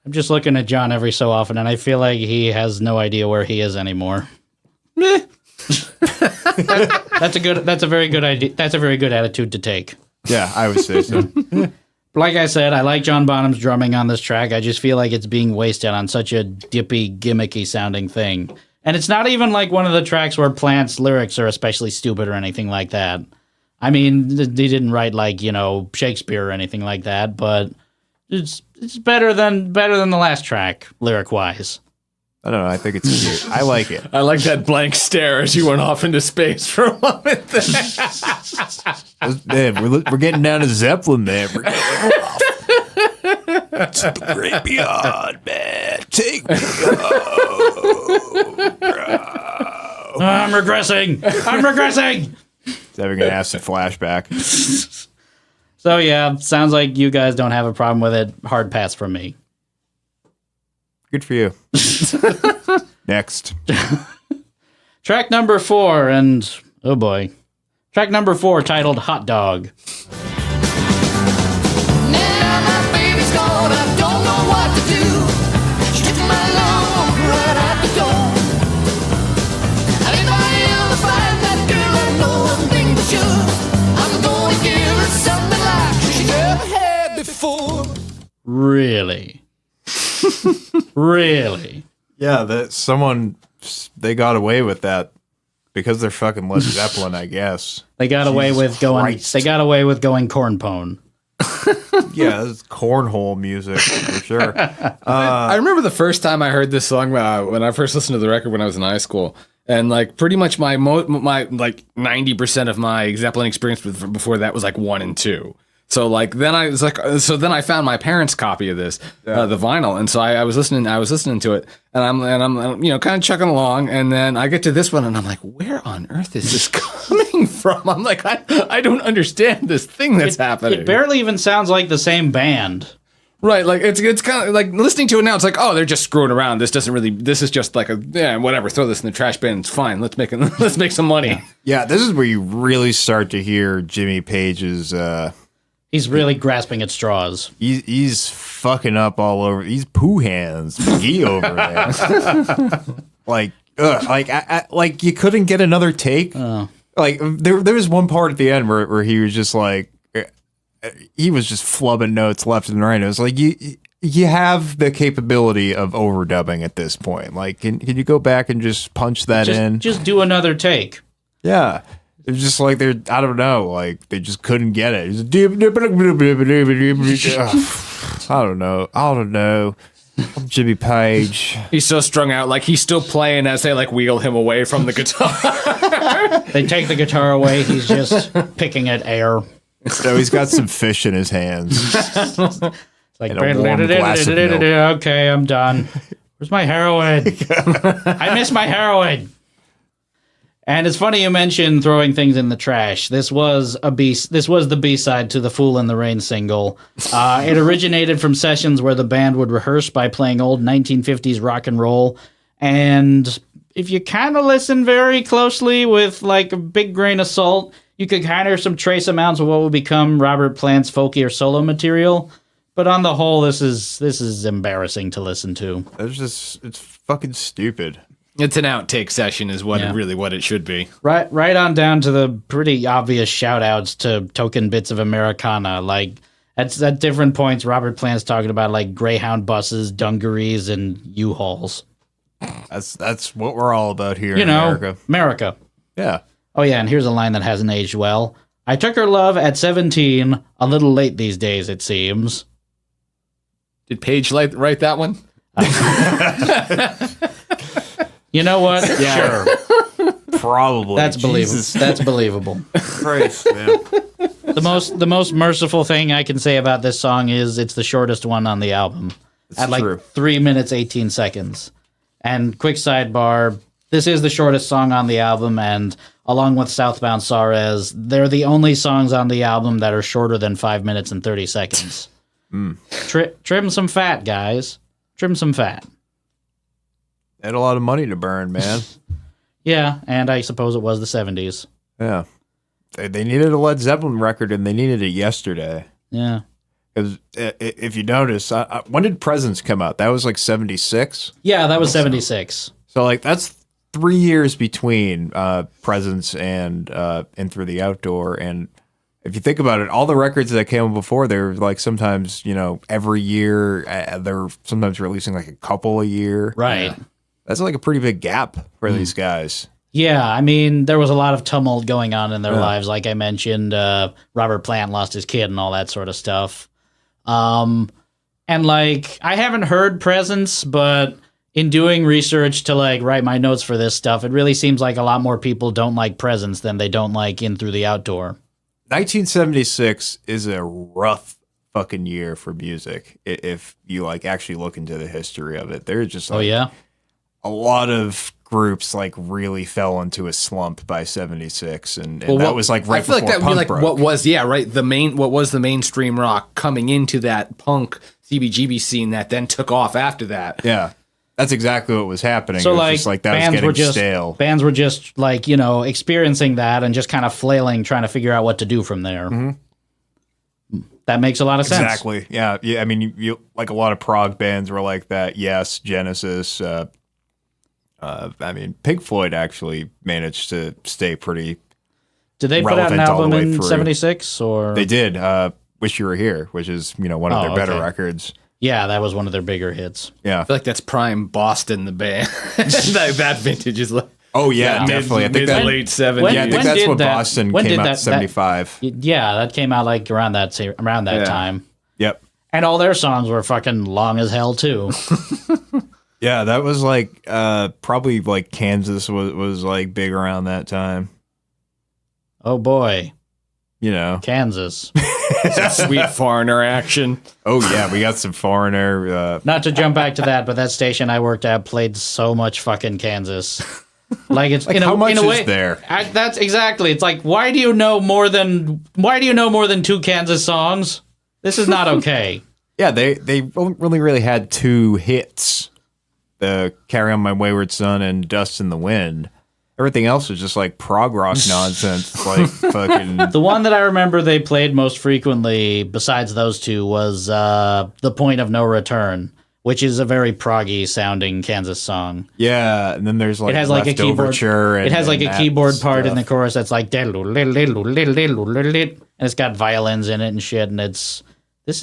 I'm just looking at John every so often, and I feel like he has no idea where he is anymore. That's a very good idea. That's a very good attitude to take. Yeah, I would say so. Like I said, I like John Bonham's drumming on this track. I just feel like it's being wasted on such a dippy, gimmicky sounding thing. And it's not even like one of the tracks where Plant's lyrics are especially stupid or anything like that. I mean, he didn't write Shakespeare or anything like that, but it's better than the last track lyric wise. I don't know. I think it's cute. I like it. I like that blank stare as you went off into space for a moment there. Man, we're getting down to Zeppelin, man. We're going off. It's the great beyond, man. Take me home. I'm regressing. He's having an acid flashback. So yeah, sounds like you guys don't have a problem with it. Hard pass from me. Good for you. Next. Track number 4, and oh boy. Track number 4, titled Hot Dog. Now my baby's gone, I don't know what to do. She took my love right out the door. And if I ever find that girl, I know one thing for sure. I'm gonna give her something like she never had before. Really? Really? Yeah, they got away with that because they're fucking Led Zeppelin, I guess. They got away with going. Christ. They got away with going corn pone. Yeah, it's cornhole music for sure. I remember the first time I heard this song when I first listened to the record when I was in high school, and like pretty much my like 90% of my Zeppelin experience before that was like 1 and 2. So like then I was like, so then I found my parents' copy of this, the vinyl, and so I was listening to it, and I'm you know kind of chugging along, and then I get to this one, and I'm like, where on earth is this coming from? I'm like, I don't understand this thing that's happening. It barely even sounds like the same band. Right, like it's kind of like listening to it now. It's like, oh, they're just screwing around. This is just like whatever. Throw this in the trash bin. It's fine. Let's make some money. Yeah, this is where you really start to hear Jimmy Page's. He's really grasping at straws. He's fucking up all over. He's poo hands McGee over there. Like you couldn't get another take. Like there was one part at the end where he was just like. He was just flubbing notes left and right. It was like you have the capability of overdubbing at this point. Like, can you go back and just punch that in? Just do another take. Yeah, it's just like I don't know, like they just couldn't get it. I don't know. I'm Jimmy Page. He's so strung out, like he's still playing as they like wheel him away from the guitar. They take the guitar away. He's just picking at air. So he's got some fish in his hands. Like, and a warm glass of milk. Okay, I'm done. Where's my heroin? I miss my heroin. And it's funny you mentioned throwing things in the trash. This was the B-side to the Fool in the Rain single. It originated from sessions where the band would rehearse by playing old 1950s rock and roll. And if you kind of listen very closely with like a big grain of salt, you could kind of hear some trace amounts of what would become Robert Plant's folkier solo material. But on the whole, this is embarrassing to listen to. It's fucking stupid. It's an outtake session is what it should be. Right on down to the pretty obvious shout-outs to token bits of Americana. Like, at different points, Robert Plant's talking about, like, Greyhound buses, dungarees, and U-Hauls. That's what we're all about here in America. America. Yeah. Oh, yeah, and here's a line that hasn't aged well. I took her love at 17, a little late these days, it seems. Did Page write that one? You know what? Yeah. Sure. Probably. That's believable. That's believable. Christ, man. The most merciful thing I can say about this song is it's the shortest one on the album. It's at like true. 3 minutes, 18 seconds. And quick sidebar, this is the shortest song on the album, and along with Southbound Zeroes, they're the only songs on the album that are shorter than 5 minutes and 30 seconds. Trim some fat, guys. Trim some fat. They had a lot of money to burn, man. Yeah, and I suppose it was the 70s. Yeah. They needed a Led Zeppelin record, and they needed it yesterday. Yeah. Because if you notice, when did Presence come out? That was like 76? Yeah, that was 76. So like that's 3 years between Presence and In Through the Outdoor. And if you think about it, all the records that came out before, they're like sometimes, every year, they're sometimes releasing like a couple a year. Right. Yeah. That's like a pretty big gap for these guys. Yeah, I mean, there was a lot of tumult going on in their lives. Like I mentioned, Robert Plant lost his kid and all that sort of stuff. And like, I haven't heard Presence, but in doing research to like write my notes for this stuff, it really seems like a lot more people don't like Presence than they don't like In Through the Outdoor. 1976 is a rough fucking year for music. If you like actually look into the history of it, there's just like, a lot of groups like really fell into a slump by 76, and that was like right before punk broke. I feel like that would be like what was the mainstream rock coming into that punk CBGB scene that then took off after that. Yeah. That's exactly what was happening. So it was like just like that was getting stale. Bands were just like, experiencing that and just kind of flailing, trying to figure out what to do from there. Mm-hmm. That makes a lot of sense. Exactly. Yeah. Yeah. I mean, you like a lot of prog bands were like that. Yes. Genesis. I mean, Pink Floyd actually managed to stay pretty. Did they put out an album in 76 or? They did. Wish You Were Here, which is, one of their better records. Yeah, that was one of their bigger hits. Yeah. I feel like that's prime Boston, the band. that vintage is like. Oh yeah, definitely. I think that late 70s. when- Yeah, I think when that's did what that- Boston when came did out that- 75. Yeah, that came out like around that Yeah. time. Yep. And all their songs were fucking long as hell too. Yeah, that was like probably like Kansas was like big around that time. Oh boy, You know. Kansas. Sweet foreigner action. Oh yeah, we got some foreigner. Not to jump back to that, but that station I worked at played so much fucking Kansas. Like it's Like, in a, how much in a is way, there? That's exactly. It's like why do you know more than 2 Kansas songs? This is not okay. Yeah, they only really had 2 hits. The Carry On My Wayward Son and Dust in the Wind. Everything else was just like prog rock nonsense. Like fucking. The one that I remember they played most frequently, besides those 2, was "The Point of No Return," which is a very proggy sounding Kansas song. Yeah, and then there's like It has like a Left keyboard. Overture and, It has like and a that keyboard part in the stuff. chorus that's like and it's got violins in it and shit. And this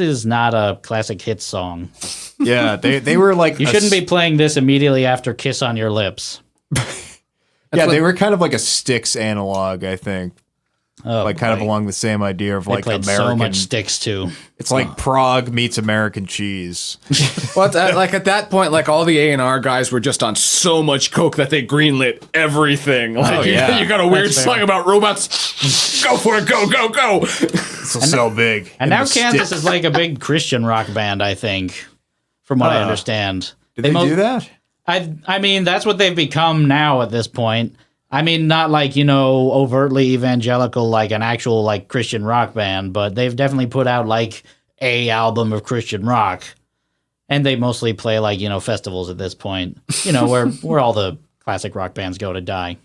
is not a classic hit song. Yeah, they were like You shouldn't be playing this immediately after "Kiss on Your Lips." Yeah, they were kind of like a Styx analog, I think. Oh, Like kind of boy. along the same idea of They like played American. so much Sticks too. It's like Prague meets American cheese. Well, like at that point, like all the A&R guys were just on so much coke that they greenlit everything. Like, yeah. you got a weird That's song fair. about robots. Go for it. Go, go, go. This will sell big. And in now the Kansas Styx. is like a big Christian rock band, I think, from what I Huh. understand. Did they do that? I mean, that's what they've become now at this point. I mean, not like, overtly evangelical, like an actual like Christian rock band, but they've definitely put out like a album of Christian rock. And they mostly play like, festivals at this point, where all the classic rock bands go to die.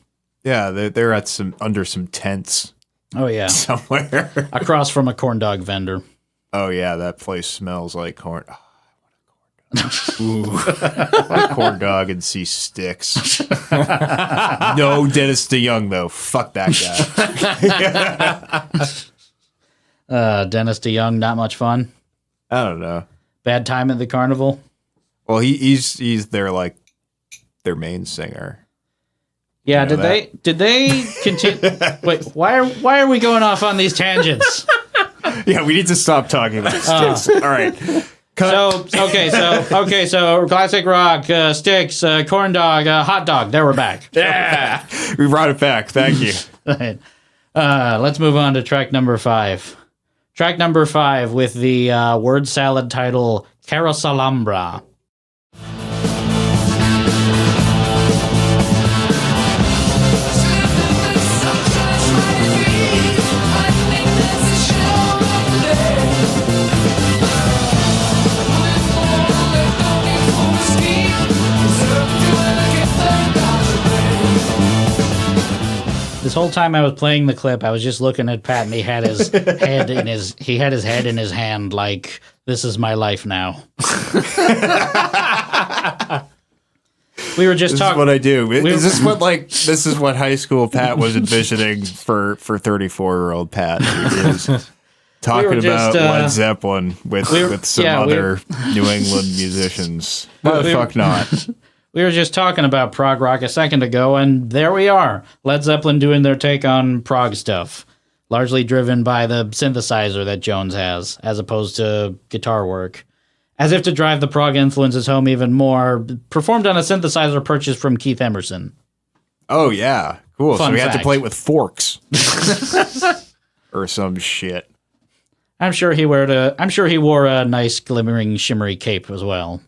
Yeah, they're at under some tents Oh, yeah. somewhere. Across from a corn dog vendor. Oh yeah, that place smells like corn. Oh, I want a corn dog and see Sticks. No Dennis DeYoung though. Fuck that guy. Dennis DeYoung, not much fun. I don't know. Bad time at the carnival. Well, he's their main singer. Yeah, You know did they continue? Wait, why are we going off on these tangents? Yeah, we need to stop talking about Sticks. All right. Cut. So classic rock, Sticks, corn dog, hot dog. There we're back. Yeah, we brought it back. Thank you. Right. Let's move on to track number 5. Track number 5 with the word salad title Carosalambra. This whole time I was playing the clip, I was just looking at Pat, and he had his head in his hand, like this is my life now. We were just This is talking. what I do. This is what high school Pat was envisioning for 34-year-old Pat. He is talking We were just, about Led Zeppelin with some yeah, we- other New England musicians. Why the we- fuck not? We were just talking about prog rock a second ago, and there we are. Led Zeppelin doing their take on prog stuff, largely driven by the synthesizer that Jones has, as opposed to guitar work. As if to drive the prog influences home even more, performed on a synthesizer purchased from Keith Emerson. Oh yeah, cool. Fun so we had to fact. play it with forks or some shit. I'm sure he wore a nice glimmering shimmery cape as well.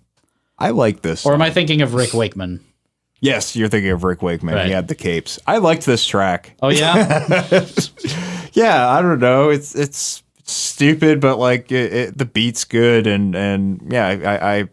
I like this. Or am I thinking of Rick Wakeman? Yes, you're thinking of Rick Wakeman. Right. He had the capes. I liked this track. Oh yeah? Yeah, I don't know. It's stupid, but like the beat's good, and yeah, I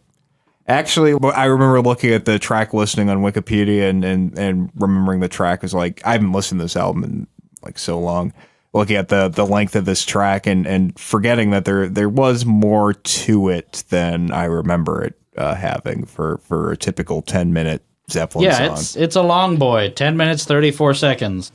actually I remember looking at the track listing on Wikipedia and remembering the track was like I haven't listened to this album in like so long. Looking at the length of this track and forgetting that there was more to it than I remember it having for a typical 10-minute Zeppelin song. It's a long boy. 10 minutes, 34 seconds.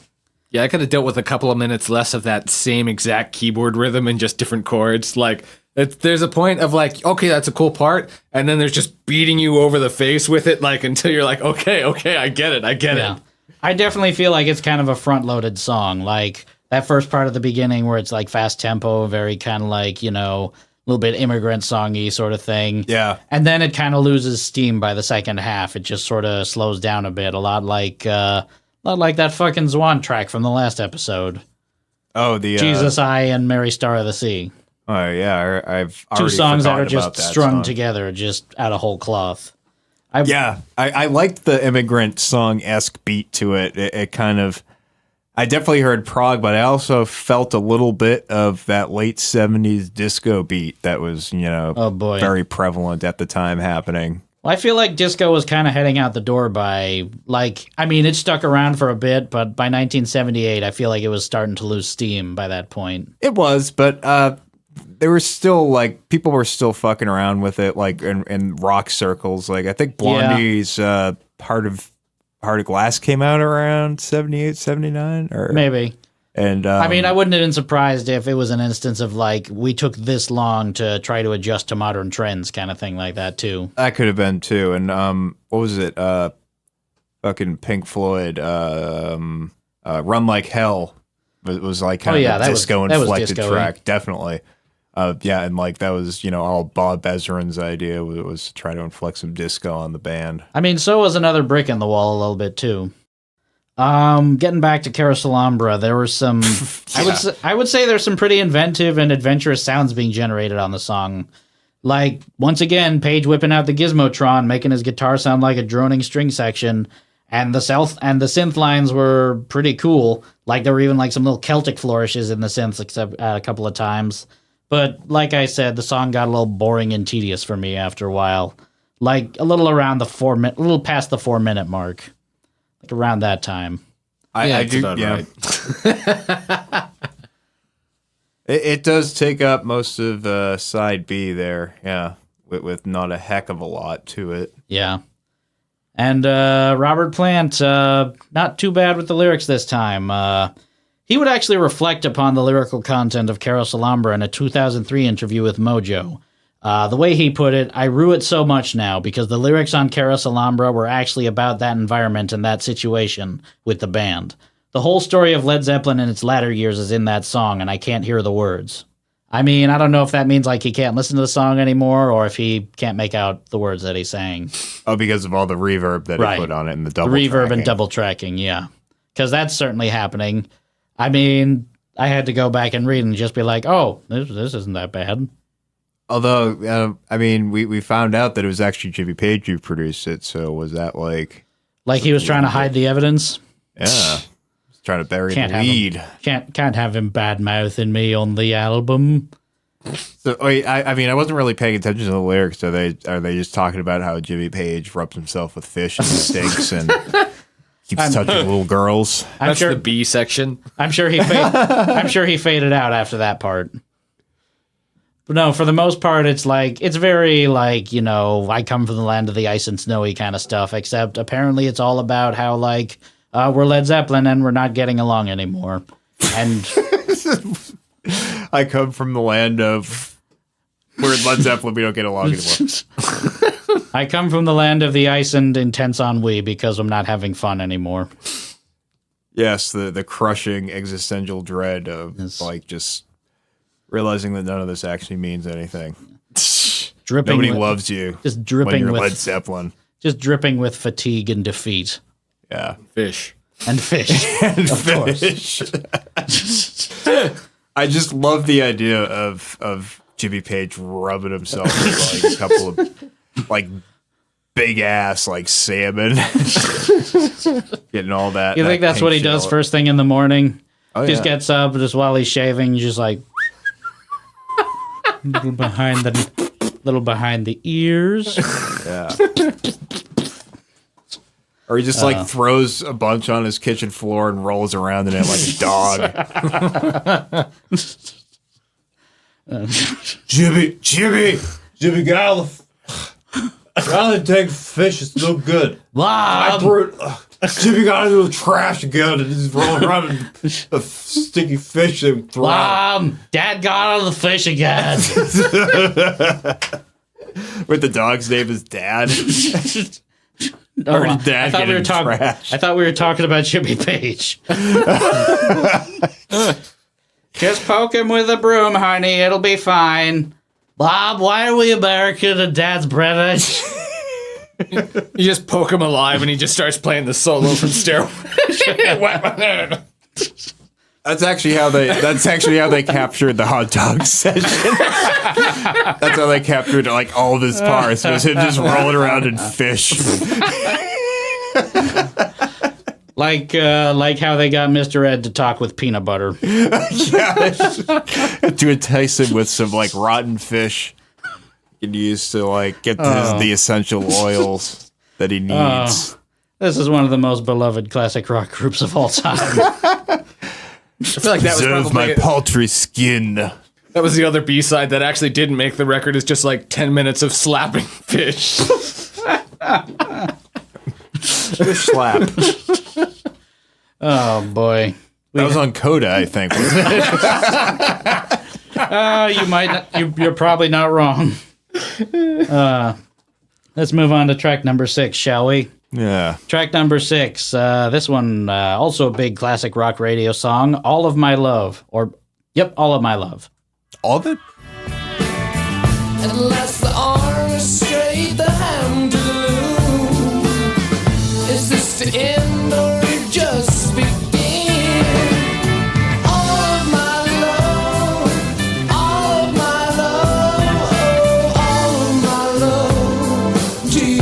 Yeah, I could have dealt with a couple of minutes less of that same exact keyboard rhythm and just different chords. Like, there's a point of like, okay, that's a cool part, and then there's just beating you over the face with it, like until you're like, okay, I get it. I definitely feel like it's kind of a front-loaded song. Like, that first part of the beginning where it's, like, fast tempo, very kind of like, you know, a little bit immigrant song-y sort of thing. Yeah. And then it kind of loses steam by the second half. It just sort of slows down a bit, a lot like that fucking Zwan track from the last episode. Oh, the Jesus, I, and Mary Star of the Sea. Oh yeah, I've Two already songs that are forgotten about just that strung song. together, just out of whole cloth. I liked the immigrant song-esque beat to it. It kind of, I definitely heard prog, but I also felt a little bit of that late 70s disco beat that was, you know, Oh, boy. very prevalent at the time happening. Well, I feel like disco was kind of heading out the door by, like, I mean, it stuck around for a bit, but by 1978, I feel like it was starting to lose steam by that point. It was, but there were still, like, people were still fucking around with it, like, in rock circles. Like, I think Blondie's Heart of Glass came out around 78, 79, or Maybe. And I mean, I wouldn't have been surprised if it was an instance of, like, we took this long to try to adjust to modern trends kind of thing like that, too. that could have been too. And what was it? Fucking Pink Floyd, Run Like Hell was like kind of a disco that was inflected disco-y. track, definitely. Yeah, and like that was, you know, all Bob Ezrin's idea was to try to inflect some disco on the band. I mean, so was another brick in the wall a little bit, too. Getting back to Carousel Alhambra, there were some. I would say there's some pretty inventive and adventurous sounds being generated on the song. Like, once again, Page whipping out the Gizmotron, making his guitar sound like a droning string section, and the synth lines were pretty cool. Like, there were even like some little Celtic flourishes in the synths, except a couple of times. But like I said, the song got a little boring and tedious for me after a while. Like a little around a little past the 4-minute mark. Like around that time. I do, about yeah. right. It does take up most of side B there, yeah, with not a heck of a lot to it. Yeah. And Robert Plant, not too bad with the lyrics this time. He would actually reflect upon the lyrical content of Carousel Alhambra in a 2003 interview with Mojo. The way he put it, I rue it so much now because the lyrics on Carousel Alhambra were actually about that environment and that situation with the band. The whole story of Led Zeppelin in its latter years is in that song, and I can't hear the words. I mean, I don't know if that means like he can't listen to the song anymore or if he can't make out the words that he's saying. Oh, because of all the reverb that he put on it and the double reverb tracking. and double tracking, yeah. Because that's certainly happening. I mean, I had to go back and read and just be like, oh, this isn't that bad. Although, I mean, we found out that it was actually Jimmy Page who produced it, so was that like... Like he was trying to hide the evidence? Yeah. Trying to bury Can't the have lead. Can't have him bad-mouthing me on the album. So I mean, I wasn't really paying attention to the lyrics. Are they just talking about how Jimmy Page rubs himself with fish and stinks and keeps touching little girls? That's the B section. I'm sure he faded out after that part. But no, for the most part, it's very like, you know, I come from the land of the ice and snowy kind of stuff. Except apparently, it's all about how like we're Led Zeppelin and we're not getting along anymore. And I come from the land of we're Led Zeppelin. We don't get along anymore. I come from the land of the ice and intense ennui because I'm not having fun anymore. Yes, the crushing existential dread of like just realizing that none of this actually means anything. Dripping Nobody with, loves you. Just dripping when you're with Led Zeppelin. Just dripping with fatigue and defeat. Yeah, Fish. And fish. and of fish. I just love the idea of Jimmy Page rubbing himself with like a couple of like big ass like salmon, getting all that. You think that's what he does first thing in the morning? Oh, just yeah. gets up just while he's shaving, just like little behind the ears. Yeah. Or he just like throws a bunch on his kitchen floor and rolls around in it like a dog. Jimmy got I only take fish. It's no good. I threw it. Jimmy got into the trash again and he's rolling around in a sticky fish and throw out. Dad got on the fish again. With the dog's name is Dad. Or did I Dad thought get we were in talking. trash? I thought we were talking about Jimmy Page. Just poke him with a broom, honey. It'll be fine. Bob, why are we American and Dad's British? You just poke him alive and he just starts playing the solo from Stairway. That's actually how they captured the hot dog session. That's how they captured like all of his parts. It was him just rolling around in fish. Like how they got Mr. Ed to talk with peanut butter. To entice him with some like rotten fish he can use to like get the essential oils that he needs. This is one of the most beloved classic rock groups of all time. I feel like that was Preserve probably my paltry skin. that was the other B-side that actually didn't make the record. Is just like 10 minutes of slapping fish. Fish slap. Oh boy. That was on Coda, I think. You're probably not wrong. Let's move on to track number 6, shall we? Yeah. Track number 6. This one, also a big classic rock radio song, All of My Love. All of My Love. All of it? At last the arm is straight, the hand to the loom. Is this the end or just begin? All of my love, all of my love, oh, all of my love to you.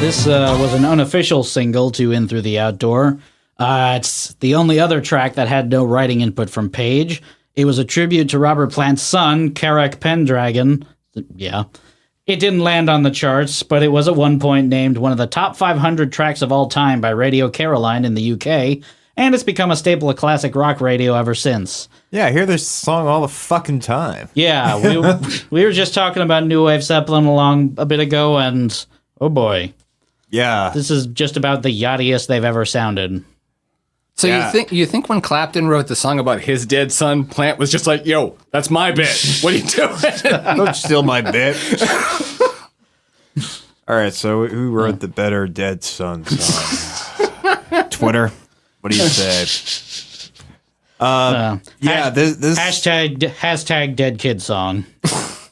This was an unofficial single to In Through the Outdoor. It's the only other track that had no writing input from Page. It was a tribute to Robert Plant's son, Carrack Pendragon. Yeah. It didn't land on the charts, but it was at one point named one of the top 500 tracks of all time by Radio Caroline in the UK, and it's become a staple of classic rock radio ever since. Yeah, I hear this song all the fucking time. Yeah, we were just talking about New Wave Zeppelin a bit ago, and oh boy. Yeah. This is just about the yachtiest they've ever sounded. So Yeah. you think when Clapton wrote the song about his dead son, Plant was just like, "Yo, that's my bit. What are you doing?" Don't steal my bit. All right, so who wrote the Better Dead Son song? Twitter. What do you say? Yeah, this Hashtag dead kid song.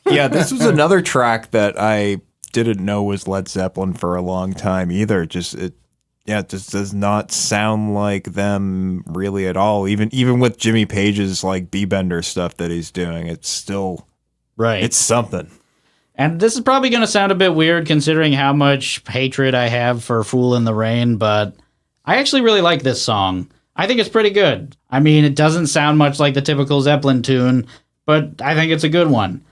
yeah, this was another track that I didn't know was Led Zeppelin for a long time either. It just does not sound like them really at all. Even with Jimmy Page's like B-bender stuff that he's doing, it's still Right. it's something. And this is probably going to sound a bit weird considering how much hatred I have for Fool in the Rain, but I actually really like this song. I think it's pretty good. I mean, it doesn't sound much like the typical Zeppelin tune, but I think it's a good one.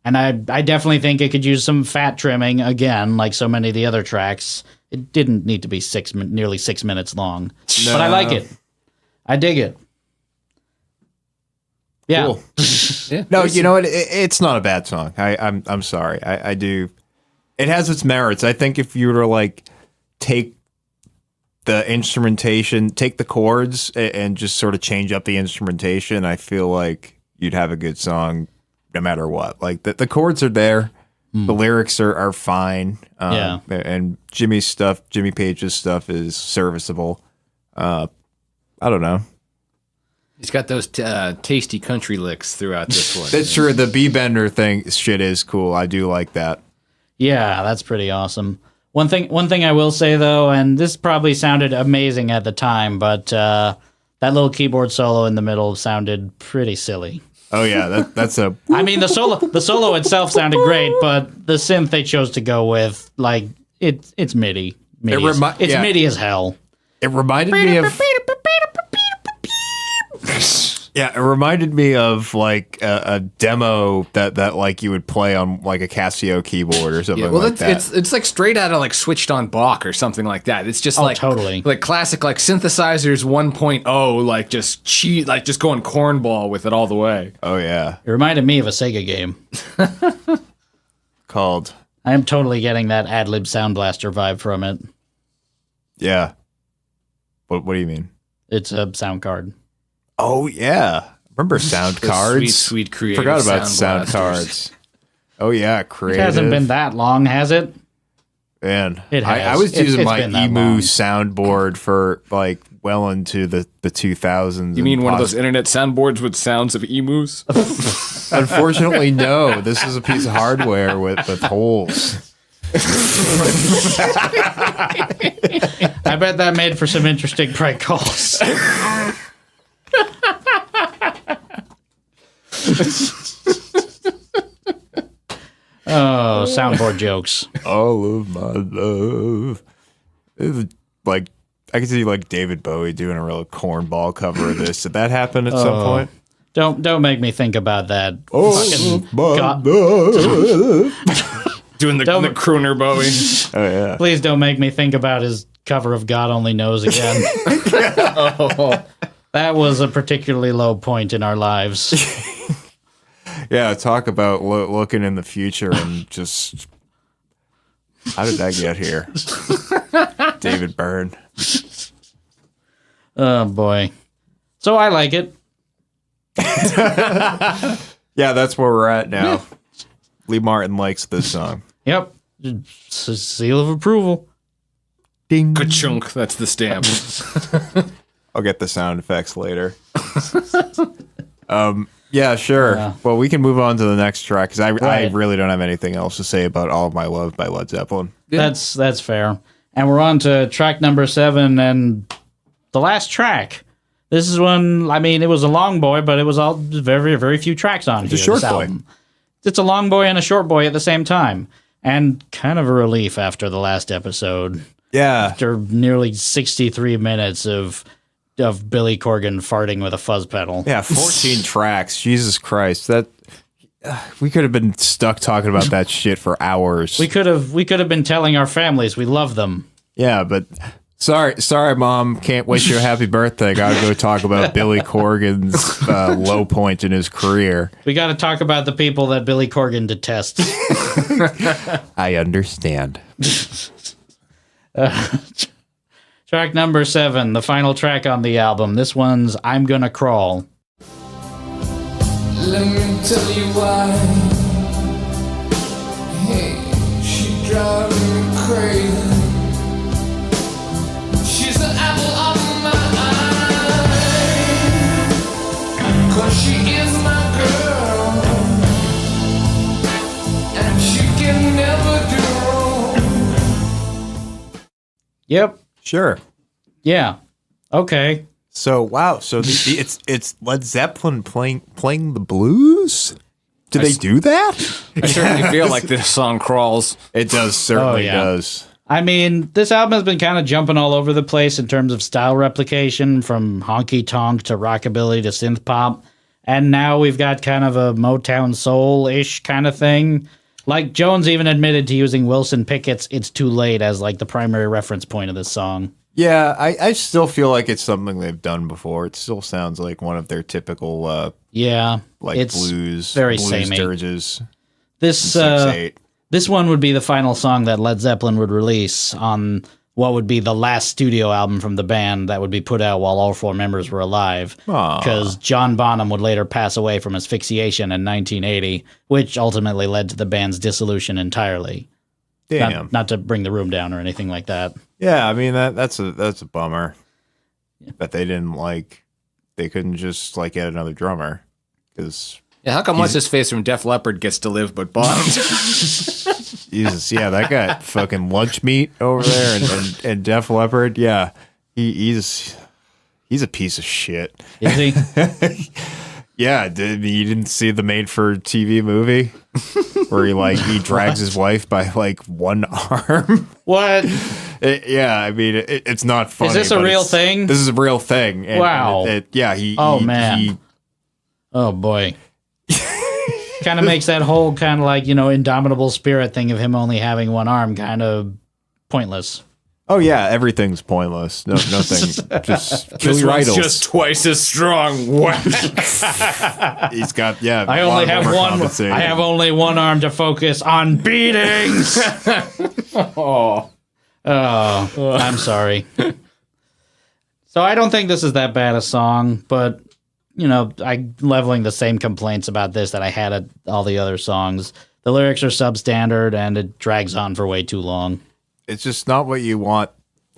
And I definitely think it could use some fat trimming, again, like so many of the other tracks. It didn't need to be nearly 6 minutes long. No. But I like it. I dig it. Yeah. Cool. Yeah. No, you know what? It's not a bad song. I'm sorry. I do. It has its merits. I think if you were to like take the instrumentation, take the chords, and just sort of change up the instrumentation, I feel like you'd have a good song no matter what. Like the chords are there. The lyrics are fine. Yeah. And Jimmy Page's stuff is serviceable. I don't know. He's got those tasty country licks throughout this one. That's true. The B-bender shit is cool. I do like that. Yeah, that's pretty awesome. One thing I will say though, and this probably sounded amazing at the time, but that little keyboard solo in the middle sounded pretty silly. Oh yeah, that's a. I mean, the solo itself sounded great, but the synth they chose to go with, like it's MIDI. It's MIDI as hell. It reminded me of. Yeah, it reminded me of like a demo that like you would play on like a Casio keyboard or something like that. It's like straight out of like Switched on Bach or something like that. It's just like totally like classic like synthesizers 1.0, like just just going cornball with it all the way. Oh yeah, It reminded me of a Sega game. called. I am totally getting that ad-lib Sound Blaster vibe from it. Yeah. What do you mean? It's a sound card. Oh yeah, remember sound cards? Sweet creative. Forgot about sound blasters. cards. Oh yeah, It creative. hasn't been that long, has it? Man, It I has. was using It's my been that emu long. soundboard for like well into the 2000s. You mean one of those internet soundboards with sounds of emus? Unfortunately, no. This is a piece of hardware with holes. I bet that made for some interesting prank calls. Oh, soundboard jokes. All of my love. It's like I can see like David Bowie doing a real cornball cover of this. Did that happen at some point? Don't make me think about that. Oh, my God. love. Doing the crooner Bowie. Oh yeah. Please don't make me think about his cover of God Only Knows again. That was a particularly low point in our lives. Yeah, talk about looking in the future and just how did that get here? David Byrne. Oh boy. So I like it. Yeah, that's where we're at now. Lee Martin likes this song. Yep. It's a seal of approval. Ding. Ka-chunk, that's the stamp. I'll get the sound effects later. Yeah, sure. Well, we can move on to the next track because I really don't have anything else to say about All of My Love by Led Zeppelin. That's fair. And we're on to track number 7 and the last track. This is one, I mean, it was a long boy, but it was all very, very few tracks on here. a short this boy. album. It's a long boy and a short boy at the same time. And kind of a relief after the last episode. Yeah. After nearly 63 minutes of Billy Corgan farting with a fuzz pedal. Yeah, 14 tracks. Jesus Christ. That we could have been stuck talking about that shit for hours. We could have been telling our families we love them. Yeah, but sorry, Mom. Can't wish you a happy birthday. Gotta go talk about Billy Corgan's low point in his career. We got to talk about the people that Billy Corgan detests. I understand. Track number 7, the final track on the album. This one's I'm Gonna Crawl. Let me tell you why. Hey, she drives me crazy. She's the apple of my eye. 'Cause she is my girl. And she can never do wrong. Yep. Sure. Yeah. Okay. So wow. So it's Led Zeppelin playing the blues. Do they do that? I certainly feel like this song crawls. It does. Certainly does. I mean, this album has been kind of jumping all over the place in terms of style replication, from honky-tonk to rockabilly to synth pop. And now we've got kind of a Motown soul-ish kind of thing. Like, Jones even admitted to using Wilson Pickett's It's Too Late as, like, the primary reference point of this song. Yeah, I still feel like it's something they've done before. It still sounds like one of their typical like it's blues samey. dirges. This 6/8. this one would be the final song that Led Zeppelin would release on what would be the last studio album from the band that would be put out while all 4 members were alive. Because John Bonham would later pass away from asphyxiation in 1980, which ultimately led to the band's dissolution entirely. Damn. Not to bring the room down or anything like that. Yeah, I mean that's a bummer. That they couldn't just like get another drummer because Yeah, how come what's his face from Def Leppard gets to live but Bottom? Jesus, yeah, that got fucking lunch meat over there and Def Leppard, yeah, he's a piece of shit. Is he? Yeah, you didn't see the made-for-TV movie where he drags his wife by like one arm? What? Yeah, I mean it's not funny. Is this a but real thing? This is a real thing. And Wow. Man. Oh boy. Kind of makes that whole kind of like, indomitable spirit thing of him only having one arm kind of pointless. Oh yeah, everything's pointless. No, nothing. Just kill your idols. Just twice as strong. He's got I only have one. I have only one arm to focus on beatings. Oh, I'm sorry. So I don't think this is that bad a song, but I'm leveling the same complaints about this that I had at all the other songs. The lyrics are substandard and it drags on for way too long. it's just not what you want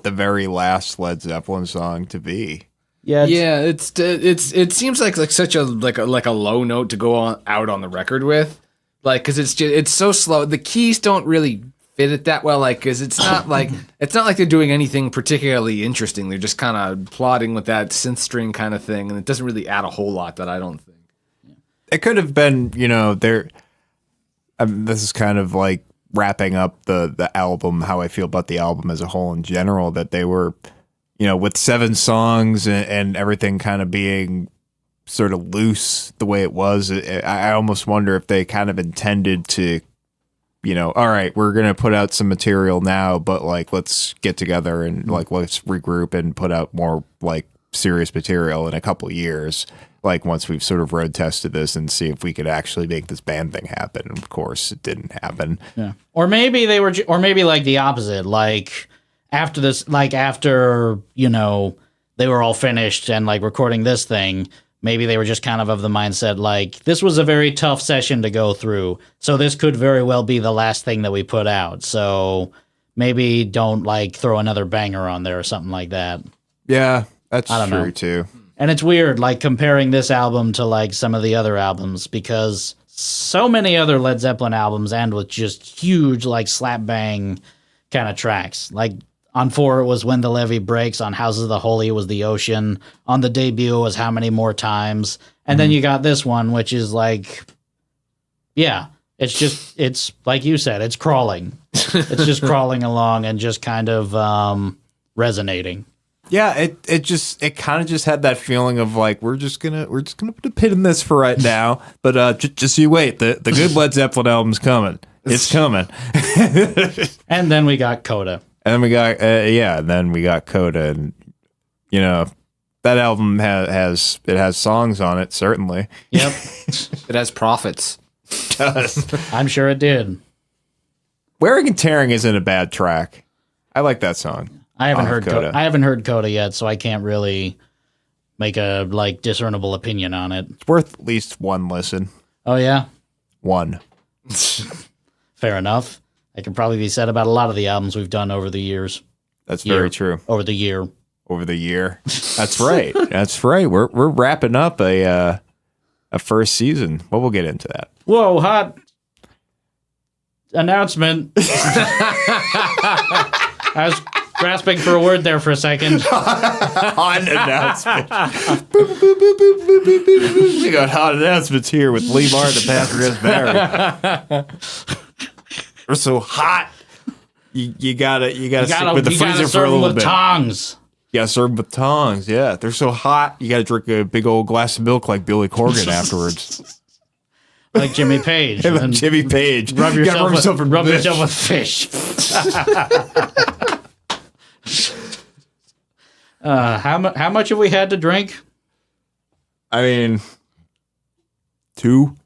the very last Led Zeppelin song to be. Yeah, it seems like such a low note to go out on the record with, like, because it's so slow. The keys don't really fit it that well, like, because it's not like they're doing anything particularly interesting. They're just kind of plodding with that synth string kind of thing, and it doesn't really add a whole lot that I don't think. It could have been, there. This is kind of like wrapping up the album, how I feel about the album as a whole in general, that they were, with 7 songs and everything kind of being sort of loose the way it was. I almost wonder if they kind of intended to, all right, we're going to put out some material now, but like, let's get together and like, let's regroup and put out more like serious material in a couple years. Like once we've sort of road tested this and see if we could actually make this band thing happen. And of course it didn't happen. Yeah. Or maybe they were, or maybe like the opposite, like after this, like after, they were all finished and like recording this thing, maybe they were just kind of the mindset, like, this was a very tough session to go through, so this could very well be the last thing that we put out. So maybe don't, like, throw another banger on there or something like that. Yeah, that's true, too. And it's weird, like, comparing this album to, like, some of the other albums, because so many other Led Zeppelin albums end with just huge, like, slap-bang kind of tracks. Like, on 4, it was When the Levee Breaks. On Houses of the Holy, it was The Ocean. On the debut, it was How Many More Times. And then you got this one, which is like, yeah, it's like you said, it's crawling. It's just crawling along and just kind of resonating. Yeah, it kind of just had that feeling of like, we're just gonna put a pin in this for right now, but just you wait, the good Led Zeppelin album's coming. It's coming. And then we got Coda. And then we got, then we got Coda, and, that album has songs on it, certainly. Yep. It has Prophets. It does. I'm sure it did. Wearing and Tearing isn't a bad track. I like that song. I haven't heard Coda. I haven't heard Coda yet, so I can't really make a, like, discernible opinion on it. It's worth at least one listen. Oh, yeah? One. Fair enough. It can probably be said about a lot of the albums we've done over the years. That's very true. Over the year. Over the year. That's right. That's right. We're wrapping up a first season. Well, we'll get into that. Whoa, hot announcement. I was grasping for a word there for a second. Hot announcement. We got hot announcements here with Lee Martin and Patrick S. Barry. We're so hot. You gotta stick with the freezer for a little bit. Tongs. You gotta serve them with tongs. Yeah, they're so hot. You gotta drink a big old glass of milk like Billy Corgan afterwards. Like Jimmy Page. Like Jimmy Page. Rub yourself with fish. How much have we had to drink? I mean, 2.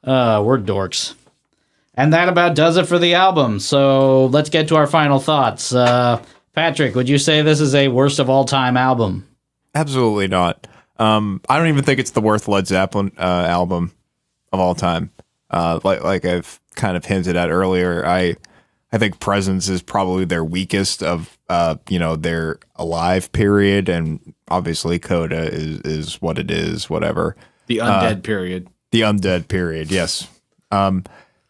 We're dorks. And that about does it for the album. So let's get to our final thoughts. Patrick, would you say this is a worst of all time album? Absolutely not. I don't even think it's the worst Led Zeppelin album of all time. Like I've kind of hinted at earlier, I think Presence is probably their weakest of their alive period, and obviously Coda is what it is, whatever. The undead period. The undead period, yes.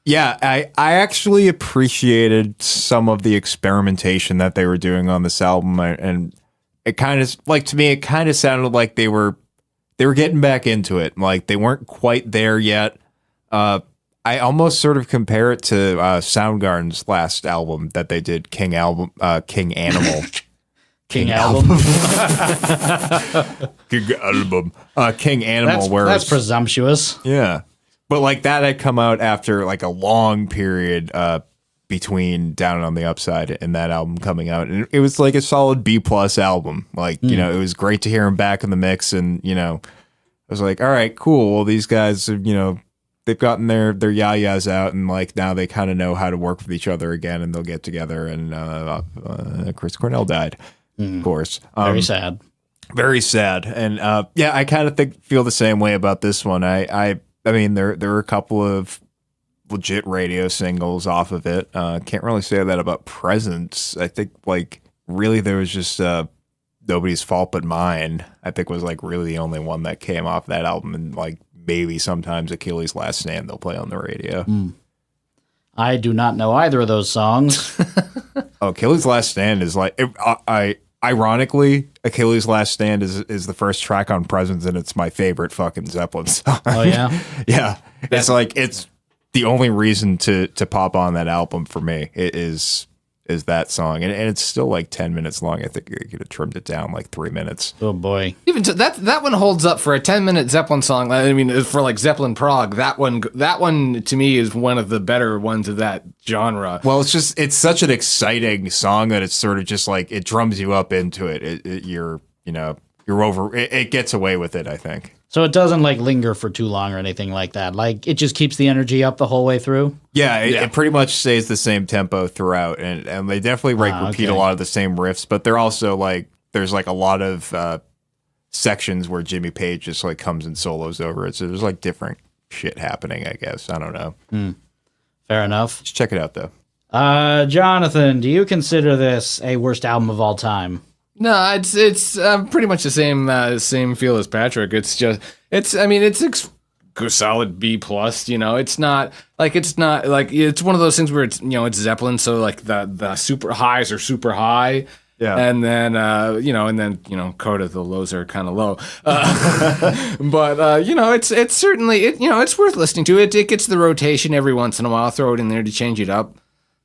Yeah, I actually appreciated some of the experimentation that they were doing on this album, and it kind of, like, to me, it kind of sounded like they were getting back into it. Like, they weren't quite there yet. I almost sort of compare it to Soundgarden's last album that they did, King Animal. King album. King Animal. King Animal. That's presumptuous. Yeah. But like that had come out after like a long period between Down and on the Upside and that album coming out. And it was like a solid B+ album. Like, it was great to hear him back in the mix. And, I was like, all right, cool. Well, these guys, they've gotten their yayas out, and like now they kind of know how to work with each other again, and they'll get together. And Chris Cornell died, of course. Very sad. Very sad. And I kind of feel the same way about this one. I mean, there are a couple of legit radio singles off of it. Can't really say that about Presence. I think like really there was just Nobody's Fault But Mine. I think was like really the only one that came off that album, and like maybe sometimes Achilles' Last Stand they'll play on the radio. I do not know either of those songs. Oh, Achilles' Last Stand is like ironically, Achilles' Last Stand is the first track on Presence, and it's my favorite fucking Zeppelin song. Oh yeah, yeah. It's like it's the only reason to pop on that album for me. It is that song, and it's still like 10 minutes long. I think you could have trimmed it down like 3 minutes. oh boy. Even so, that one holds up for a 10-minute Zeppelin song. I mean, for like Zeppelin prog, that one to me is one of the better ones of that genre. Well, it's such an exciting song that it's sort of just like it drums you up into it. You're over. It gets away with it, I think. So it doesn't like linger for too long or anything like that. Like it just keeps the energy up the whole way through. Yeah, it pretty much stays the same tempo throughout, and they definitely repeat a lot of the same riffs, but they're also like there's like a lot of sections where Jimmy Page just like comes and solos over it. So there's like different shit happening, I guess. I don't know. Fair enough. Just check it out though. Jonathan, do you consider this a worst album of all time? No, it's pretty much the same feel as Patrick. It's a solid B plus. It's not like it's one of those things where it's Zeppelin, so like the super highs are super high. Yeah, and then Coda, the lows are kind of low, but it's certainly it's worth listening to. It gets the rotation every once in a while. Throw it in there to change it up,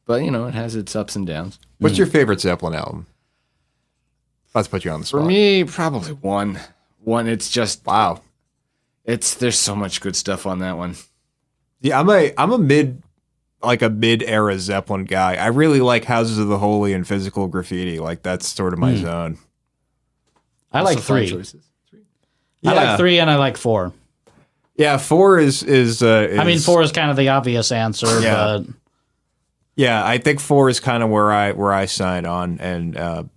but it has its ups and downs. What's your favorite Zeppelin album? Let's put you on the spot. For me, probably one. It's just wow. There's so much good stuff on that one. Yeah, I'm a mid era Zeppelin guy. I really like Houses of the Holy and Physical Graffiti. Like that's sort of my zone. I like Also 3. Yeah. I like 3 and I like 4. Yeah, 4 is I mean 4 is kind of the obvious answer, Yeah. but yeah, I think 4 is kind of where I sign on, and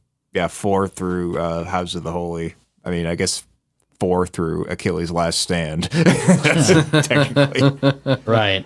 4 through House of the Holy. I mean, I guess 4 through Achilles' Last Stand. That's technically. right.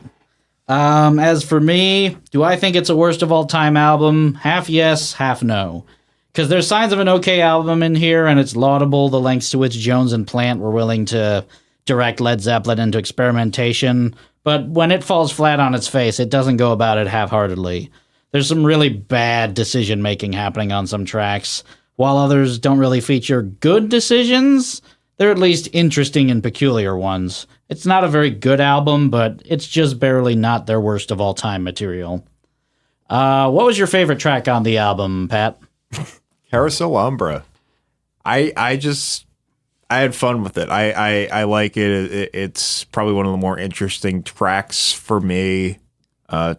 As for me, do I think it's a worst of all time album? Half yes, half no. Because there's signs of an okay album in here, and it's laudable the lengths to which Jones and Plant were willing to direct Led Zeppelin into experimentation. But when it falls flat on its face, it doesn't go about it half-heartedly. There's some really bad decision-making happening on some tracks. While others don't really feature good decisions, they're at least interesting and peculiar ones. It's not a very good album, but it's just barely not their worst of all time material. What was your favorite track on the album, Pat? Carousel Umbra. I had fun with it. I like it. It's probably one of the more interesting tracks for me to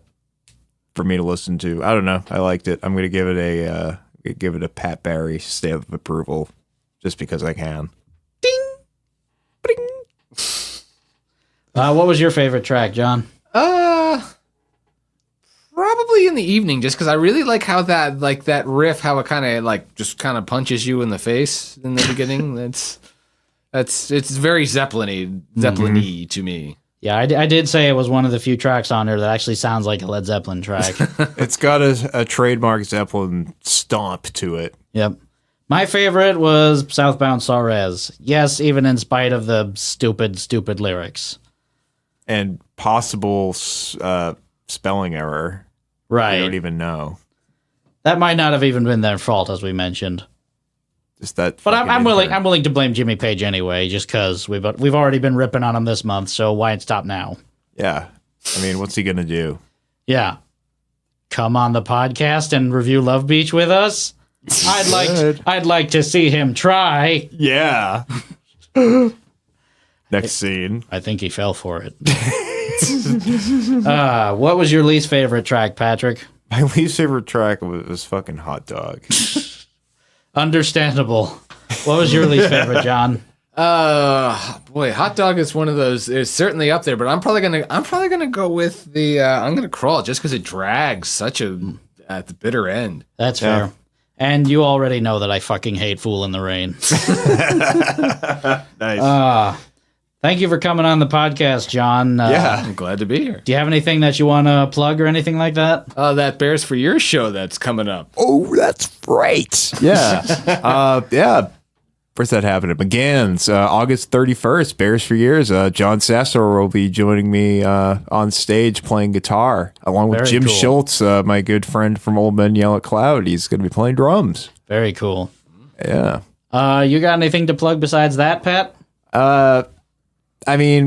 listen to. I don't know. I liked it. I'm gonna give it a Pat Barry stamp of approval, just because I can. Ding, ding. What was your favorite track, John? Probably In the Evening, just because I really like how that riff, how it kind of just kind of punches you in the face in the beginning. It's very Zeppelin-y to me. Yeah, I did say it was one of the few tracks on there that actually sounds like a Led Zeppelin track. It's got a trademark Zeppelin stomp to it. Yep. My favorite was Southbound Zeroes. Yes, even in spite of the stupid lyrics. And possible spelling error. Right. I don't even know. That might not have even been their fault, as we mentioned. Just that. But I'm willing to blame Jimmy Page anyway, just because we've already been ripping on him this month, so why stop now? Yeah. I mean, what's he gonna do? Yeah. Come on the podcast and review Love Beach with us? I'd like to see him try. Yeah. Next scene. I think he fell for it. What was your least favorite track, Patrick? My least favorite track was fucking Hot Dog. Understandable. What was your least favorite, John? Boy, Hot Dog is one of those. It's certainly up there, but I'm probably gonna go with the. I'm gonna Crawl, just because it drags at the bitter end. That's fair. And you already know that I fucking hate Fool in the Rain. Nice. Thank you for coming on the podcast, John. I'm glad to be here. Do you have anything that you want to plug or anything like that? That Bears for Your show that's coming up. Oh, that's great. Yeah. Where's that happening? McGann's, August 31st, Bears for Years. John Sasor will be joining me on stage playing guitar, along with Very Jim cool. Schultz, my good friend from Old Men Yell at Cloud. He's going to be playing drums. Very cool. Yeah. You got anything to plug besides that, Pat? We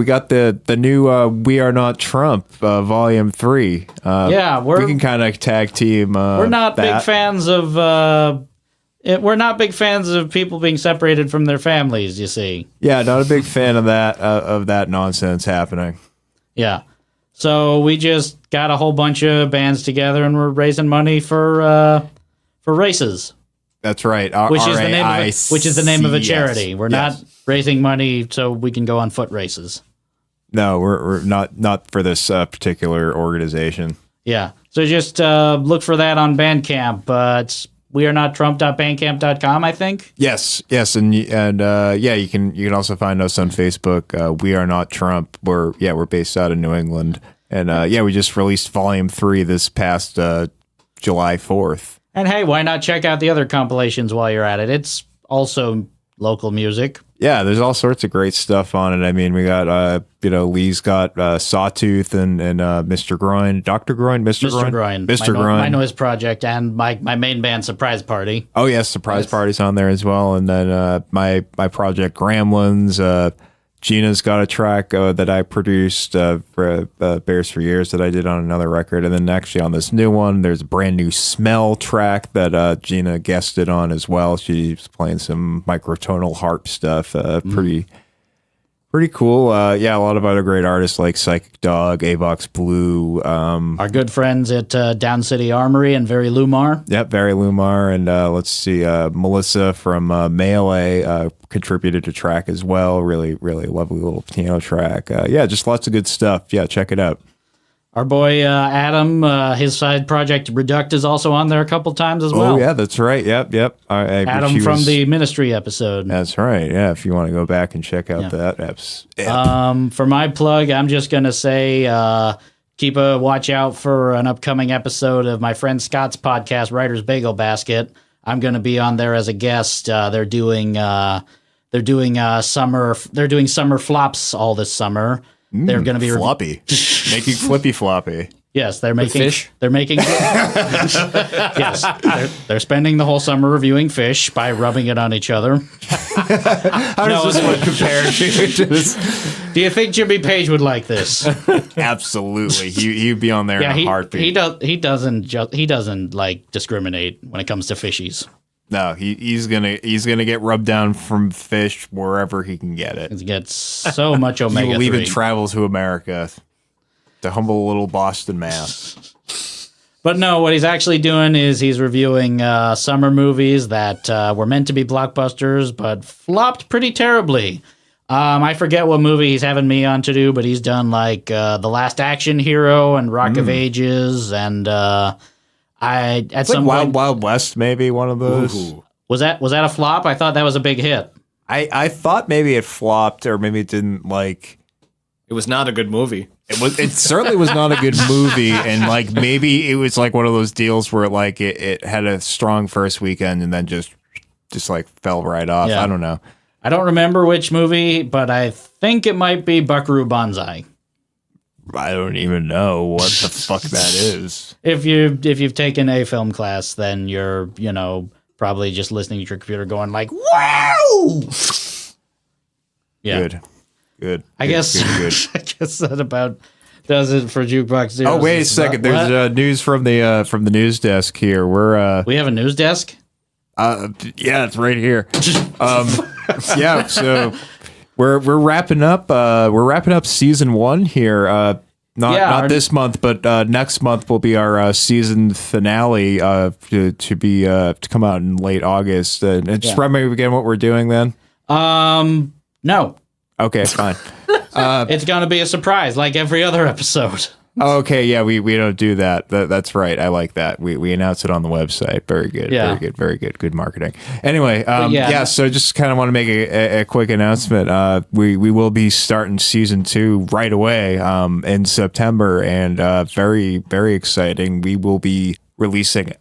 got the new We Are Not Trump, Volume 3. We we can kind of tag team. We're not big fans of... we're not big fans of people being separated from their families, you see. Yeah, not a big fan of that nonsense happening. Yeah. So we just got a whole bunch of bands together and we're raising money for races. That's right. Which is the name of a charity. We're Yes. not raising money so we can go on foot races. No, we're not for this particular organization. Yeah. So just look for that on Bandcamp. It's wearenottrump.bandcamp.com, I think. Yes, and you can also find us on Facebook. We Are Not Trump. We're based out of New England, and we just released Volume 3 this past July 4th. And hey, why not check out the other compilations while you're at it? It's also local music. Yeah, there's all sorts of great stuff on it. I mean, we got Lee's got Sawtooth and Mr. Groin, Dr. Groin, Mr. Groin. My noise project and my main band Surprise Party. Oh yes, Surprise Party's on there as well, and then my project Gramlins. Gina's got a track that I produced for Bears for Years that I did on another record, and then actually on this new one, there's a brand new Smell track that Gina guested on as well. She's playing some microtonal harp stuff, pretty cool. A lot of other great artists like Psychic Dog, Avox Blue, our good friends at Down City Armory and Very Lumar. Yep, Barry Lumar, and let's see, Melissa from Melee contributed to track as well. Really, really lovely little piano track. Just lots of good stuff. Yeah, check it out. Our boy Adam, his side project Reduct is also on there a couple times as well. Oh yeah, that's right. Yep. Adam from the Ministry episode. That's right. Yeah, if you want to go back and check out that episode. For my plug, I'm just gonna say keep a watch out for an upcoming episode of my friend Scott's podcast, Writer's Bagel Basket. I'm gonna be on there as a guest. They're doing summer flops all this summer. They're going to be floppy, making flippy floppy. Yes, they're making fish. They're making. Yes, they're spending the whole summer reviewing fish by rubbing it on each other. How does this one compare to this? Do you think Jimmy Page would like this? Absolutely, he'd be on there in a heartbeat. He doesn't like discriminate when it comes to fishies. No, he's gonna get rubbed down from fish wherever he can get it. He gets so much omega-3. He will even travel to America to humble little Boston, Mass. But no, what he's actually doing is he's reviewing summer movies that were meant to be blockbusters but flopped pretty terribly. I forget what movie he's having me on to do, but he's done like The Last Action Hero and Rock of Ages and. Wild West, maybe one of those. Ooh. Was that a flop? I thought that was a big hit. I thought maybe it flopped, or maybe it didn't like. It was not a good movie. It certainly was not a good movie, and like maybe it was like one of those deals where like it had a strong first weekend and then just like fell right off. Yeah. I don't know. I don't remember which movie, but I think it might be Buckaroo Banzai. I don't even know what the fuck that is. If you've taken a film class, then you're, probably just listening to your computer going like, wow! Yeah. Good. I guess I guess that about does it for Jukebox Zeroes. Oh, wait a second. There's news from the news desk here. We have a news desk? Yeah, it's right here. Yeah, so we're wrapping up season 1 here. Not this month, but next month will be our season finale to come out in late August. And just remind me again what we're doing then. No. Okay, fine. It's gonna be a surprise, like every other episode. Oh, okay, yeah, we don't do that. That's right. I like that. We announce it on the website. Very good. Yeah. Very good. Very good. Good marketing. Anyway, yeah. so just kind of want to make a quick announcement. We will be starting season 2 right away in September, and very, very exciting. We will be releasing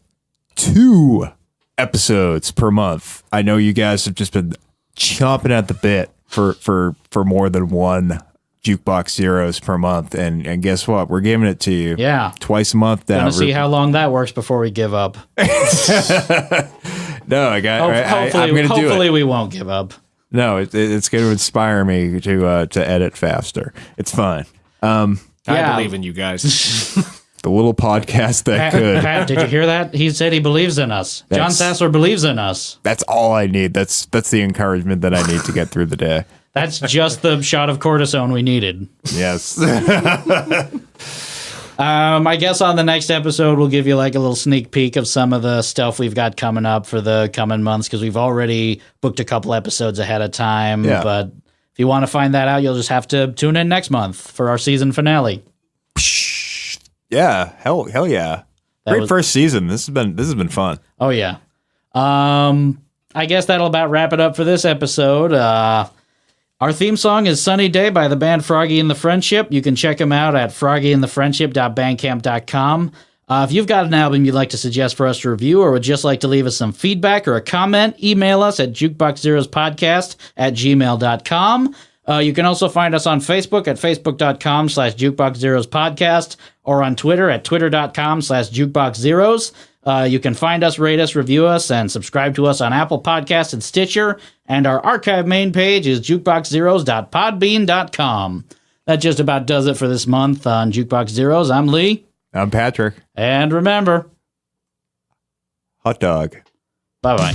2 episodes per month. I know you guys have just been chomping at the bit for more than one Jukebox Zeroes per month, and guess what? We're giving it to you. Yeah. Twice a month now. Gonna see how long that works before we give up. No, I got. I'm going to do it. Hopefully, we won't give up. No, it's going to inspire me to edit faster. It's fine. I Yeah. believe in you guys. The little podcast that could. Pat, did you hear that? He said he believes in us. John Sasor believes in us. That's all I need. That's the encouragement that I need to get through the day. That's just the shot of cortisone we needed. Yes. I guess on the next episode, we'll give you like a little sneak peek of some of the stuff we've got coming up for the coming months, because we've already booked a couple episodes ahead of time. Yeah. But if you want to find that out, you'll just have to tune in next month for our season finale. Yeah. Hell yeah. Great first season. This has been fun. Oh, yeah. I guess that'll about wrap it up for this episode. Our theme song is Sunny Day by the band Froggy and the Friendship. You can check them out at froggyandthefriendship.bandcamp.com. If you've got an album you'd like to suggest for us to review, or would just like to leave us some feedback or a comment, email us at jukeboxzeroespodcast@gmail.com. You can also find us on Facebook at facebook.com/jukeboxzeroespodcast, or on Twitter at twitter.com/jukeboxzeroes. You can find us, rate us, review us, and subscribe to us on Apple Podcasts and Stitcher. And our archive main page is jukeboxzeroes.podbean.com. That just about does it for this month on Jukebox Zeroes. I'm Lee. I'm Patrick. And remember, Hot dog. bye-bye.